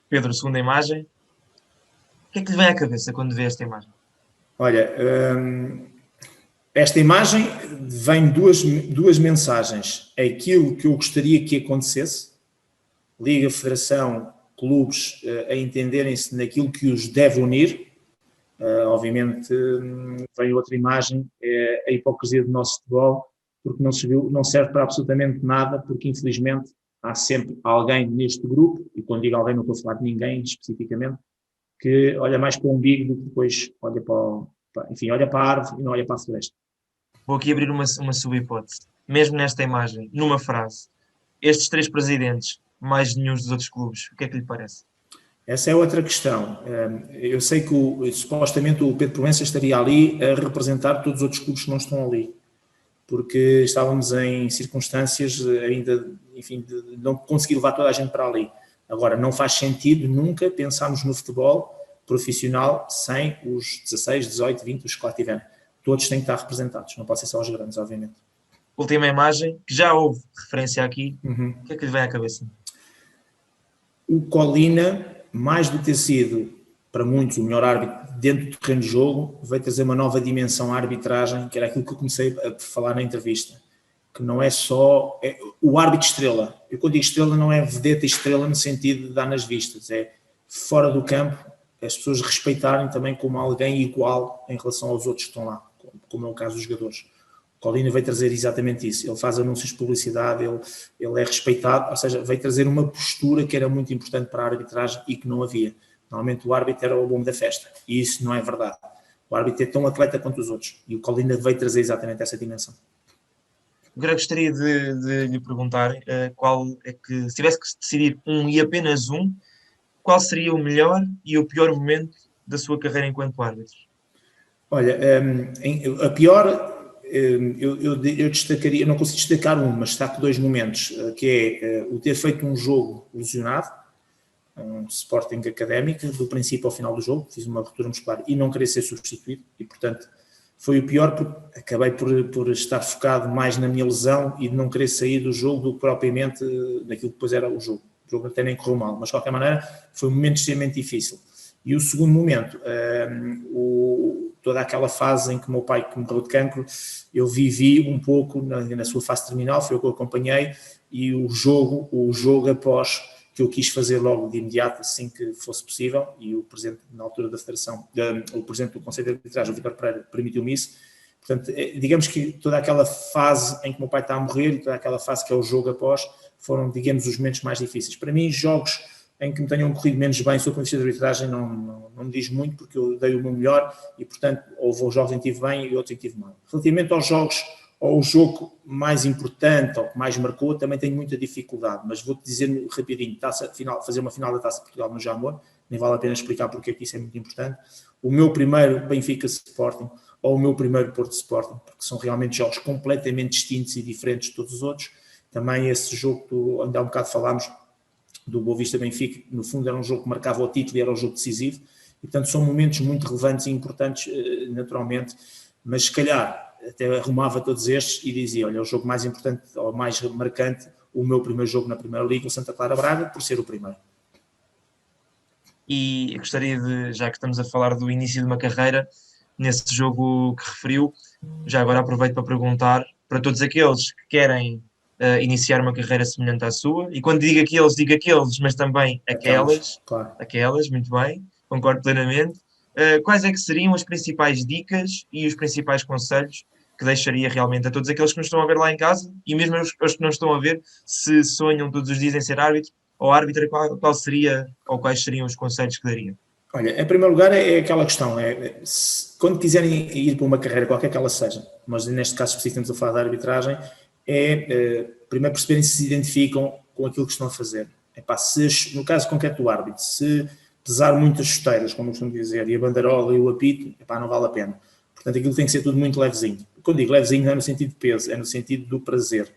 Pedro, segunda imagem. O que é que lhe vem à cabeça quando vê esta imagem? Olha, esta imagem vem duas mensagens. Aquilo que eu gostaria que acontecesse, Liga, Federação, clubes a entenderem-se naquilo que os deve unir. Obviamente vem outra imagem, é a hipocrisia do nosso futebol, porque não serve para absolutamente nada, porque infelizmente há sempre alguém neste grupo, e quando digo alguém não estou a falar de ninguém especificamente, que olha mais para o umbigo do que depois olha olha para a árvore e não olha para a floresta. Vou aqui abrir uma subhipótese. Mesmo nesta imagem, numa frase, estes 3 presidentes, mais nenhum dos outros clubes, o que é que lhe parece? Essa é outra questão. Eu sei que supostamente o Pedro Proença estaria ali a representar todos os outros clubes que não estão ali, porque estávamos em circunstâncias ainda, enfim, de não conseguir levar toda a gente para ali. Agora, não faz sentido nunca pensarmos no futebol profissional sem os 16, 18, 20, os que lá tiverem. Todos têm que estar representados, não pode ser só os grandes, obviamente. Última imagem, que já houve referência aqui, o que é que lhe vem à cabeça? O Colina, mais do que ter sido, para muitos, o melhor árbitro dentro do terreno de jogo, veio trazer uma nova dimensão à arbitragem, que era aquilo que eu comecei a falar na entrevista, que não é só o árbitro estrela. Eu quando digo estrela não é vedeta estrela no sentido de dar nas vistas, é fora do campo, as pessoas respeitarem também como alguém igual em relação aos outros que estão lá, como é o caso dos jogadores. O Colina veio trazer exatamente isso, ele faz anúncios de publicidade, ele é respeitado, ou seja, veio trazer uma postura que era muito importante para a arbitragem e que não havia. Normalmente o árbitro era o bom da festa, e isso não é verdade. O árbitro é tão atleta quanto os outros, e o Colina veio trazer exatamente essa dimensão. Agora gostaria de lhe perguntar qual é que, se tivesse que decidir um e apenas um, qual seria o melhor e o pior momento da sua carreira enquanto árbitro? Olha, a pior... Eu destacaria, eu não consigo destacar um, mas destaco 2 momentos, que é o ter feito um jogo lesionado, um Sporting Académica, do princípio ao final do jogo, fiz uma ruptura muscular e não querer ser substituído, e portanto foi o pior, porque acabei por estar focado mais na minha lesão e de não querer sair do jogo do que propriamente daquilo que depois era o jogo. O jogo até nem correu mal, mas de qualquer maneira foi um momento extremamente difícil. E o segundo momento, toda aquela fase em que o meu pai morreu de cancro, eu vivi um pouco na sua fase terminal, foi o que eu acompanhei, e o jogo após, que eu quis fazer logo de imediato, assim que fosse possível, e o presidente, na altura da Federação, o presidente do Conselho de Arbitragem, o Vítor Pereira, permitiu-me isso. Portanto, digamos que toda aquela fase em que o meu pai está a morrer e toda aquela fase que é o jogo após, foram, digamos, os momentos mais difíceis. Para mim, jogos em que me tenham corrido menos bem, sou conhecido de arbitragem, não me diz muito, porque eu dei o meu melhor e, portanto, houve jogos em que tive bem e outros em que tive mal. Relativamente aos jogos, ou o jogo mais importante, ou que mais marcou, também tenho muita dificuldade, mas vou-te dizer rapidinho, fazer uma final da Taça de Portugal no Jamor, nem vale a pena explicar porque é que isso é muito importante. O meu primeiro Benfica Sporting, ou o meu primeiro Porto Sporting, porque são realmente jogos completamente distintos e diferentes de todos os outros. Também esse jogo que ainda há um bocado falámos, do Boa Vista Benfica, no fundo era um jogo que marcava o título e era um jogo decisivo, e portanto são momentos muito relevantes e importantes, naturalmente, mas se calhar até arrumava todos estes e dizia, olha, o jogo mais importante ou mais marcante, o meu primeiro jogo na Primeira Liga, o Santa Clara Braga, por ser o primeiro. E eu gostaria de, já que estamos a falar do início de uma carreira, nesse jogo que referiu, já agora aproveito para perguntar para todos aqueles que querem iniciar uma carreira semelhante à sua, e quando digo aqueles, mas também aquelas, claro. Aquelas, muito bem, concordo plenamente. Quais é que seriam as principais dicas e os principais conselhos que deixaria realmente a todos aqueles que nos estão a ver lá em casa, e mesmo os que não estão a ver, se sonham todos os dias em ser árbitro ou árbitra, qual seria, ou quais seriam os conselhos que daria? Olha, em primeiro lugar é aquela questão, quando quiserem ir para uma carreira, qualquer que ela seja, mas neste caso específico estamos a falar da arbitragem, primeiro perceberem se identificam com aquilo que estão a fazer. No caso concreto do árbitro, se pesar muitas chuteiras, como eu costumo dizer, e a banderola e o apito, não vale a pena. Portanto, aquilo tem que ser tudo muito levezinho. Quando digo levezinho não é no sentido de peso, é no sentido do prazer.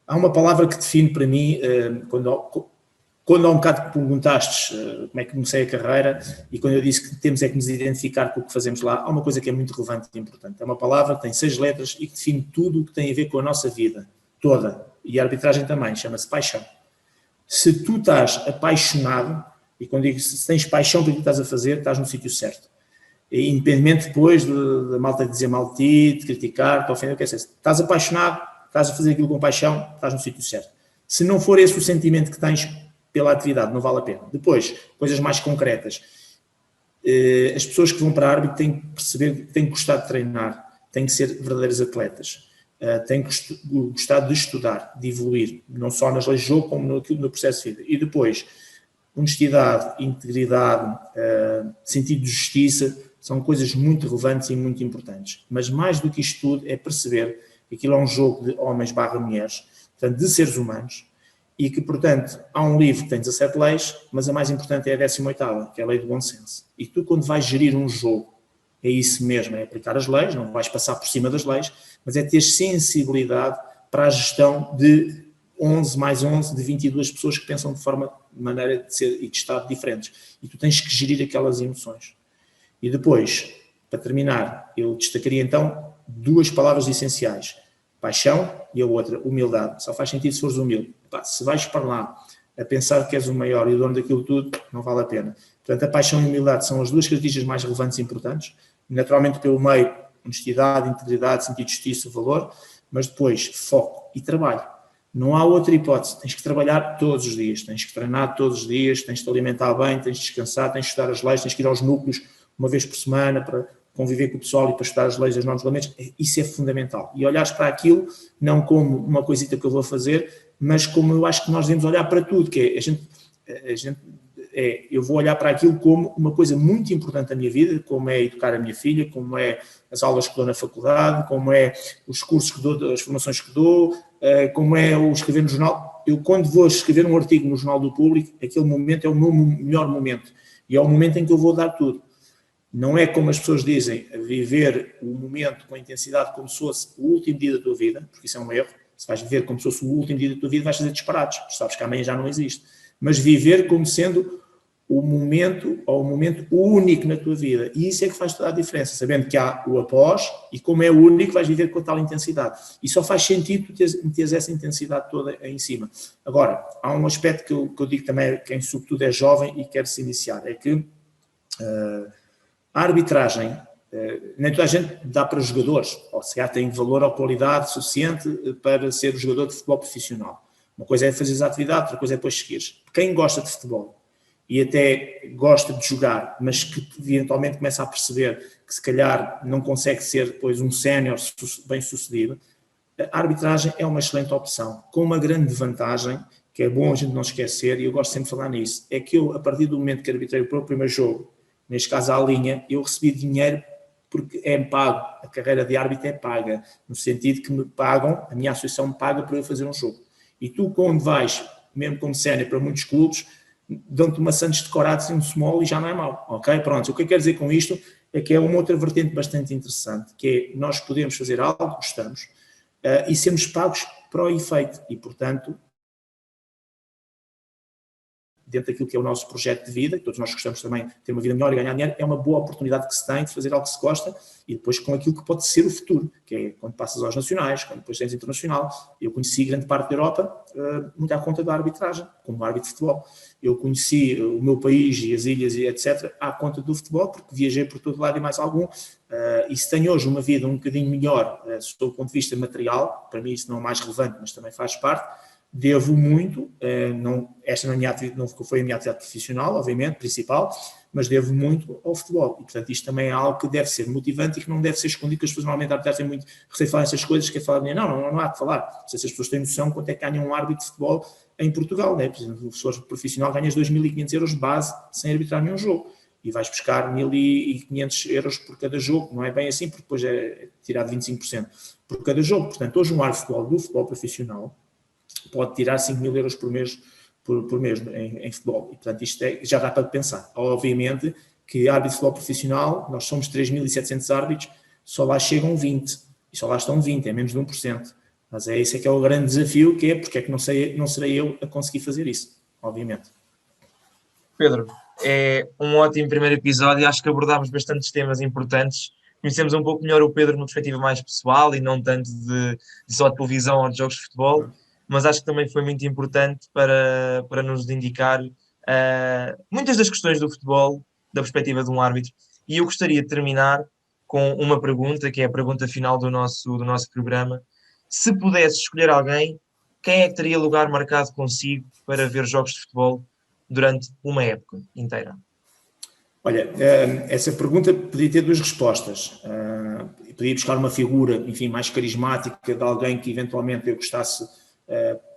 Há uma palavra que define para mim, quando há um bocado que perguntaste como é que comecei a carreira, e quando eu disse que temos é que nos identificar com o que fazemos lá, há uma coisa que é muito relevante e importante. É uma palavra que tem 6 letras e que define tudo o que tem a ver com a nossa vida, toda. E a arbitragem também, chama-se paixão. Se tu estás apaixonado, e quando digo se tens paixão pelo que estás a fazer, estás no sítio certo. E, independentemente depois da malta dizer mal de ti, de criticar, de ofender, o que é que é. Estás apaixonado, estás a fazer aquilo com paixão, estás no sítio certo. Se não for esse o sentimento que tens pela atividade, não vale a pena. Depois, coisas mais concretas. As pessoas que vão para a árbitro têm que perceber que têm que gostar de treinar, têm que ser verdadeiros atletas, têm que gostar de estudar, de evoluir, não só nas leis de jogo, como no processo de vida. E depois, honestidade, integridade, sentido de justiça, são coisas muito relevantes e muito importantes. Mas mais do que isto tudo é perceber que aquilo é um jogo de homens/mulheres, portanto, de seres humanos, e que, portanto, há um livro que tem 17 leis, mas a mais importante é a 18ª, que é a lei do bom senso. E tu, quando vais gerir um jogo, é isso mesmo, é aplicar as leis, não vais passar por cima das leis, mas é ter sensibilidade para a gestão de 11 mais 11, de 22 pessoas que pensam de maneira de ser e de estar diferentes. E tu tens que gerir aquelas emoções. E depois, para terminar, eu destacaria então 2 palavras essenciais. Paixão e a outra, humildade. Só faz sentido se fores humilde. Se vais para lá a pensar que és o maior e o dono daquilo tudo, não vale a pena. Portanto, a paixão e a humildade são as 2 características mais relevantes e importantes. Naturalmente, pelo meio, honestidade, integridade, sentido de justiça, valor, mas depois, foco e trabalho. Não há outra hipótese. Tens que trabalhar todos os dias, tens que treinar todos os dias, tens que te alimentar bem, tens de descansar, tens de estudar as leis, tens que ir aos núcleos uma vez por semana para conviver com o pessoal e para estudar as leis, as normas, os regulamentos. Isso é fundamental. E olhares para aquilo não como uma coisita que eu vou fazer, mas como eu acho que nós devemos olhar para tudo, que é eu vou olhar para aquilo como uma coisa muito importante da minha vida, como é educar a minha filha, como é as aulas que dou na faculdade, como é os cursos que dou, as formações que dou, como é o escrever no jornal. Eu, quando vou escrever um artigo no Jornal do Público, aquele momento é o meu melhor momento. E é o momento em que eu vou dar tudo. Não é como as pessoas dizem, viver o momento com a intensidade como se fosse o último dia da tua vida, porque isso é um erro. Se vais viver como se fosse o último dia da tua vida, vais fazer disparates, porque sabes que amanhã já não existe. Mas viver como sendo o momento único na tua vida. E isso é que faz toda a diferença, sabendo que há o após e como é o único, vais viver com tal intensidade. E só faz sentido tu teres essa intensidade toda aí em cima. Agora, há um aspecto que eu digo também a quem sobretudo é jovem e quer se iniciar, é que a arbitragem, nem toda a gente dá para jogadores, ou se tem valor ou qualidade suficiente para ser jogador de futebol profissional. Uma coisa é fazer a atividade, outra coisa é depois seguires. Quem gosta de futebol e até gosta de jogar, mas que eventualmente começa a perceber que se calhar não consegue ser depois um sénior bem sucedido, a arbitragem é uma excelente opção, com uma grande vantagem, que é bom a gente não esquecer, e eu gosto sempre de falar nisso, é que eu, a partir do momento que arbitrei o meu primeiro jogo, neste caso à linha, eu recebi dinheiro porque é pago, a carreira de árbitro é paga, no sentido que me pagam, a minha associação me paga para eu fazer um jogo. E tu, quando vais, mesmo como sénior para muitos clubes, dão-te maçãs decorados em um small e já não é mau, ok? Pronto, o que eu quero dizer com isto é que é uma outra vertente bastante interessante, que é nós podemos fazer algo, gostamos, e sermos pagos para o efeito, e portanto, dentro daquilo que é o nosso projeto de vida, todos nós gostamos também de ter uma vida melhor e ganhar dinheiro, é uma boa oportunidade que se tem de fazer algo que se gosta e depois com aquilo que pode ser o futuro, que é quando passas aos nacionais, quando depois tens internacional. Eu conheci grande parte da Europa muito à conta da arbitragem, como árbitro de futebol. Eu conheci o meu país e as ilhas e etc. à conta do futebol, porque viajei por todo lado e mais algum. E se tenho hoje uma vida um bocadinho melhor, do ponto de vista material, para mim isso não é o mais relevante, mas também faz parte. Devo muito, esta não foi a minha atividade profissional, obviamente, principal, mas devo muito ao futebol. E, portanto, isto também é algo que deve ser motivante e que não deve ser escondido, que as pessoas normalmente têm muito receio de falar essas coisas, que é falar, não há de falar. Não sei se as pessoas têm noção quanto é que ganha um árbitro de futebol em Portugal, né? Por exemplo, se fores profissional, ganhas 2.500 euros de base sem arbitrar nenhum jogo. E vais buscar 1.500 euros por cada jogo, não é bem assim, porque depois é tirado 25% por cada jogo. Portanto, hoje um árbitro de futebol do futebol profissional pode tirar 5.000 euros por mês em futebol. E, portanto, isto já dá para pensar. Obviamente que árbitro de futebol profissional, nós somos 3.700 árbitros, só lá chegam 20. E só lá estão 20, é menos de 1%. Mas esse é que é o grande desafio, que é porque é que não serei eu a conseguir fazer isso, obviamente. Pedro, é um ótimo primeiro episódio. Acho que abordámos bastantes temas importantes. Conhecemos um pouco melhor o Pedro numa perspectiva mais pessoal e não tanto de só de televisão ou de jogos de futebol. Mas acho que também foi muito importante para nos indicar muitas das questões do futebol da perspectiva de um árbitro. E eu gostaria de terminar com uma pergunta, que é a pergunta final do nosso programa. Se pudesse escolher alguém, quem é que teria lugar marcado consigo para ver jogos de futebol durante uma época inteira? Olha, essa pergunta podia ter duas respostas. Podia buscar uma figura, enfim, mais carismática de alguém que eventualmente eu gostasse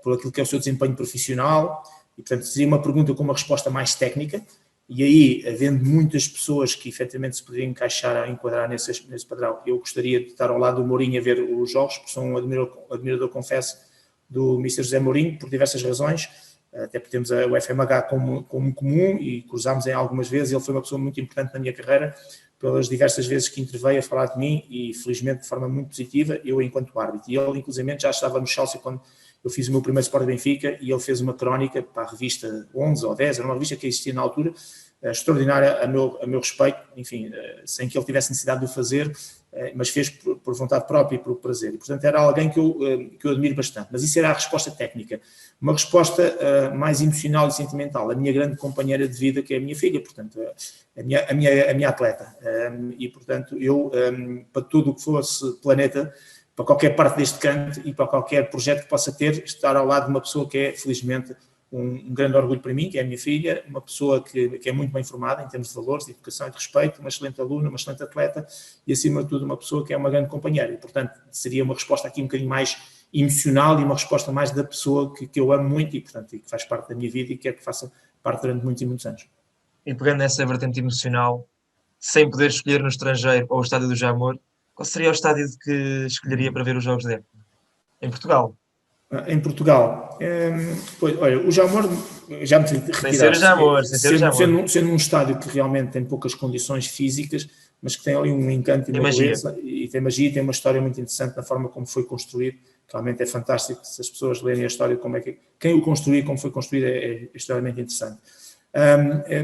por aquilo que é o seu desempenho profissional, e portanto seria uma pergunta com uma resposta mais técnica, e aí, havendo muitas pessoas que efetivamente se poderiam encaixar, enquadrar nesse padrão, eu gostaria de estar ao lado do Mourinho a ver os jogos, porque sou um admirador, confesso, do Mr. José Mourinho, por diversas razões, até porque temos o FMH como comum e cruzámos em algumas vezes. Ele foi uma pessoa muito importante na minha carreira, pelas diversas vezes que interveio a falar de mim e felizmente de forma muito positiva, eu enquanto árbitro. E ele inclusivamente já estava no Chelsea quando eu fiz o meu primeiro Sport Benfica e ele fez uma crónica para a revista 11 ou 10, era uma revista que existia na altura, extraordinária a meu respeito, enfim, sem que ele tivesse necessidade de o fazer, mas fez por vontade própria e por prazer. E, portanto, era alguém que eu admiro bastante. Mas isso era a resposta técnica. Uma resposta mais emocional e sentimental. A minha grande companheira de vida, que é a minha filha, portanto, a minha atleta. E, portanto, eu, para tudo o que fosse planeta, para qualquer parte deste canto e para qualquer projeto que possa ter, estar ao lado de uma pessoa que é, felizmente, um grande orgulho para mim, que é a minha filha, uma pessoa que é muito bem formada em termos de valores, de educação e de respeito, uma excelente aluna, uma excelente atleta e, acima de tudo, uma pessoa que é uma grande companheira. E, portanto, seria uma resposta aqui um bocadinho mais emocional e uma resposta mais da pessoa que eu amo muito e, portanto, que faz parte da minha vida e quero que faça parte durante muitos e muitos anos. E pegando nessa vertente emocional, sem poder escolher no estrangeiro ou o estádio do Jamor, qual seria o estádio que escolheria para ver os jogos dele? Em Portugal? Em Portugal, pois, olha, o Jamor já me retirar. Sem ser o Jamor, sendo um estádio que realmente tem poucas condições físicas, mas que tem ali um encanto e uma beleza, e tem magia, tem uma história muito interessante na forma como foi construído. Realmente é fantástico se as pessoas lerem a história, como é que quem o construiu, como foi construído, é extremamente interessante.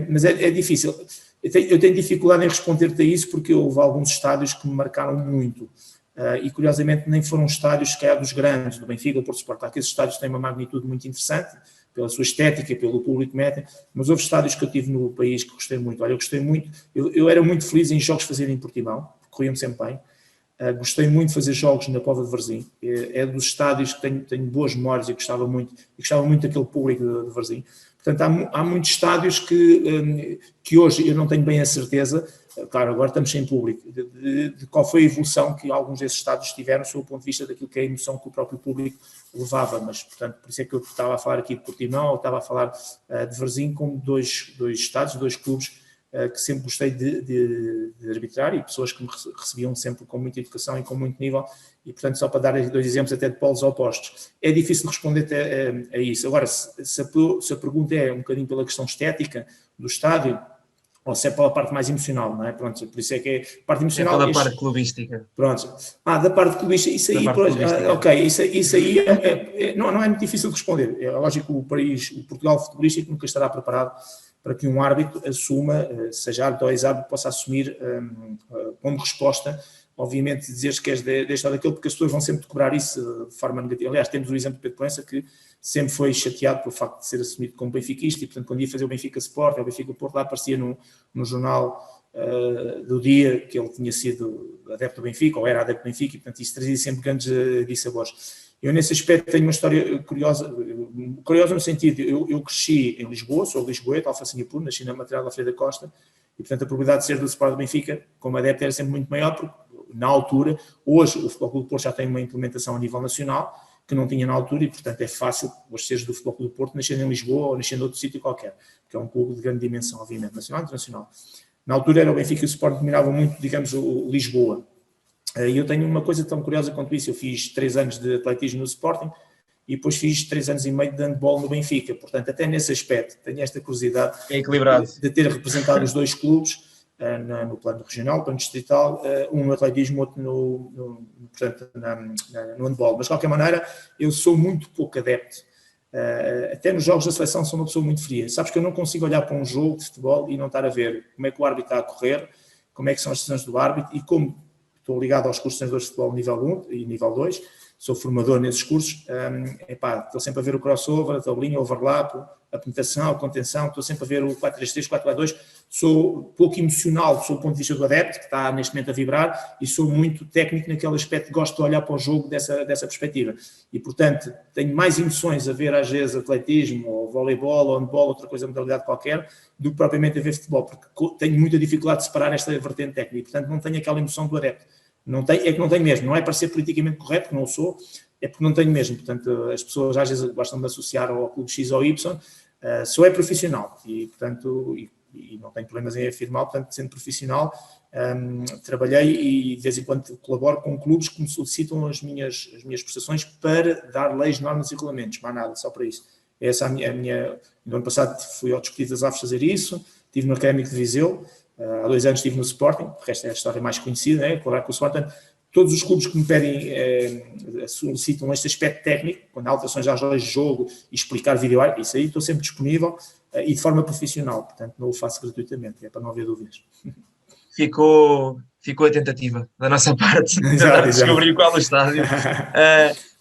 Mas é difícil. Eu tenho dificuldade em responder-te a isso porque houve alguns estádios que me marcaram muito. E curiosamente nem foram estádios que dos grandes, do Benfica, do Porto Sport. Aqueles estádios têm uma magnitude muito interessante, pela sua estética, pelo público médio, mas houve estádios que eu tive no país que gostei muito. Olha, eu gostei muito, eu era muito feliz em jogos fazer em Portimão, corriam-me sempre bem. Gostei muito de fazer jogos na Póvoa de Varzim. É dos estádios que tenho boas memórias e gostava muito daquele público de Varzim. Portanto, há muitos estádios que hoje eu não tenho bem a certeza, claro, agora estamos sem público, de qual foi a evolução que alguns desses estádios tiveram, sob o ponto de vista daquilo que é a emoção que o próprio público levava, mas, portanto, por isso é que eu estava a falar aqui de Portimão, ou estava a falar de Varzim, como dois estádios, dois clubes que sempre gostei de arbitrar e pessoas que me recebiam sempre com muita educação e com muito nível. E, portanto, só para dar 2 exemplos até de polos opostos. É difícil responder a isso. Agora, se a pergunta é um bocadinho pela questão estética do estádio, ou se é pela parte mais emocional, não é? Pronto, por isso é que é parte emocional. É pela parte clubística. Pronto. Da parte clubística, isso aí, ok, isso aí não é muito difícil de responder. É lógico que o Portugal futebolístico nunca estará preparado para que um árbitro assuma, seja árbitro ou ex-árbitro, possa assumir como resposta, obviamente, dizeres que és deste ou daquele, porque as pessoas vão sempre cobrar isso de forma negativa. Aliás, temos o exemplo de Pedro Proença, que sempre foi chateado pelo facto de ser assumido como benfiquista, e, portanto, quando ia fazer o Benfica Sport, ou o Benfica Porto, lá aparecia no jornal do dia que ele tinha sido adepto do Benfica, ou era adepto do Benfica, e, portanto, isso trazia sempre grandes dissabores. Eu, nesse aspecto, tenho uma história curiosa no sentido, eu cresci em Lisboa, sou lisboeta, Alfacinha Puro, nasci na Material da Freira da Costa, e, portanto, a probabilidade de ser do Sport do Benfica, como adepto, era sempre muito maior, porque, na altura, hoje o Futebol Clube do Porto já tem uma implementação a nível nacional, que não tinha na altura, e, portanto, é fácil, hoje seres do Futebol Clube do Porto, nascer em Lisboa ou nascer em outro sítio qualquer, porque é um clube de grande dimensão, obviamente, nacional e internacional. Na altura era o Benfica e o Sport que dominavam muito, digamos, o Lisboa. E eu tenho uma coisa tão curiosa quanto isso. Eu fiz 3 anos de atletismo no Sporting e depois fiz 3 anos e meio de handball no Benfica. Portanto, até nesse aspecto, tenho esta curiosidade de ter representado os dois clubes no plano regional, no plano distrital, um no atletismo, outro no handball. Mas, de qualquer maneira, eu sou muito pouco adepto. Até nos jogos da seleção sou uma pessoa muito fria. Sabes que eu não consigo olhar para um jogo de futebol e não estar a ver como é que o árbitro está a correr, como é que são as decisões do árbitro e como estou ligado aos cursos de treinadores de futebol nível 1 e nível 2, sou formador nesses cursos, estou sempre a ver o crossover, a tabelinha, o overlap, a penetração, a contenção, estou sempre a ver o 4-3-3, 4-4-2, sou pouco emocional do ponto de vista do adepto, que está neste momento a vibrar, e sou muito técnico naquele aspecto, gosto de olhar para o jogo dessa perspectiva. E, portanto, tenho mais emoções a ver, às vezes, atletismo, ou voleibol, ou handball, outra coisa, modalidade qualquer, do que propriamente a ver futebol, porque tenho muita dificuldade de separar esta vertente técnica, e, portanto, não tenho aquela emoção do adepto. É que não tenho mesmo, não é para ser politicamente correto, que não o sou, é porque não tenho mesmo. Portanto, as pessoas às vezes gostam de associar ao clube X ou Y, sou profissional e, portanto, e não tenho problemas em afirmar, portanto, sendo profissional, trabalhei e de vez em quando colaboro com clubes que me solicitam as minhas prestações para dar leis, normas e regulamentos, mais nada, só para isso. Essa é a minha. No ano passado fui ao Desportivo das Aves fazer isso, estive no Académico de Viseu. Há 2 anos estive no Sporting, o resto é a história mais conhecida, né? Colaborar com o Sporting. Todos os clubes que me pedem, solicitam este aspecto técnico, quando há alterações às leis de jogo e explicar vídeo, isso aí estou sempre disponível e de forma profissional, portanto não o faço gratuitamente, é para não haver dúvidas. Ficou a tentativa da nossa parte de tentar descobrir qual é o estádio.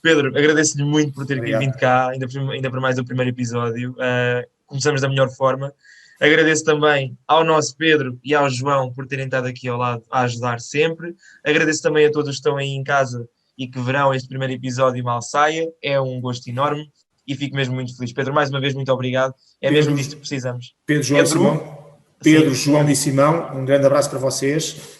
Pedro, agradeço-lhe muito por ter vindo cá, ainda por mais o primeiro episódio. Começamos da melhor forma. Agradeço também ao nosso Pedro e ao João por terem estado aqui ao lado a ajudar sempre. Agradeço também a todos que estão aí em casa e que verão este primeiro episódio mal saia. É um gosto enorme e fico mesmo muito feliz. Pedro, mais uma vez, muito obrigado. Mesmo disto que precisamos. Pedro, João e Simão, um grande abraço para vocês.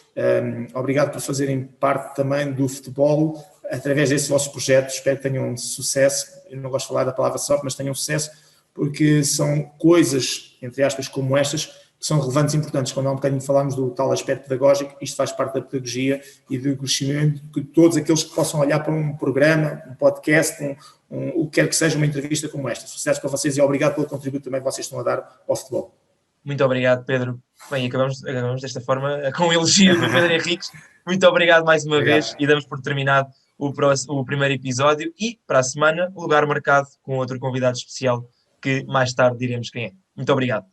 Obrigado por fazerem parte também do futebol através desse vosso projeto. Espero que tenham sucesso. Eu não gosto de falar da palavra sorte, mas tenham sucesso, porque são coisas, entre aspas, como estas, que são relevantes e importantes. Quando há um bocadinho falámos do tal aspecto pedagógico, isto faz parte da pedagogia e do crescimento de todos aqueles que possam olhar para um programa, um podcast, o que quer que seja, uma entrevista como esta. Sucesso para vocês e obrigado pelo contributo também que vocês estão a dar ao futebol. Muito obrigado, Pedro. Bem, acabamos desta forma com um elogio do Pedro Henriques. Muito obrigado mais uma vez e damos por terminado o primeiro episódio e, para a semana, o lugar marcado com outro convidado especial que mais tarde diremos quem é. Muito obrigado.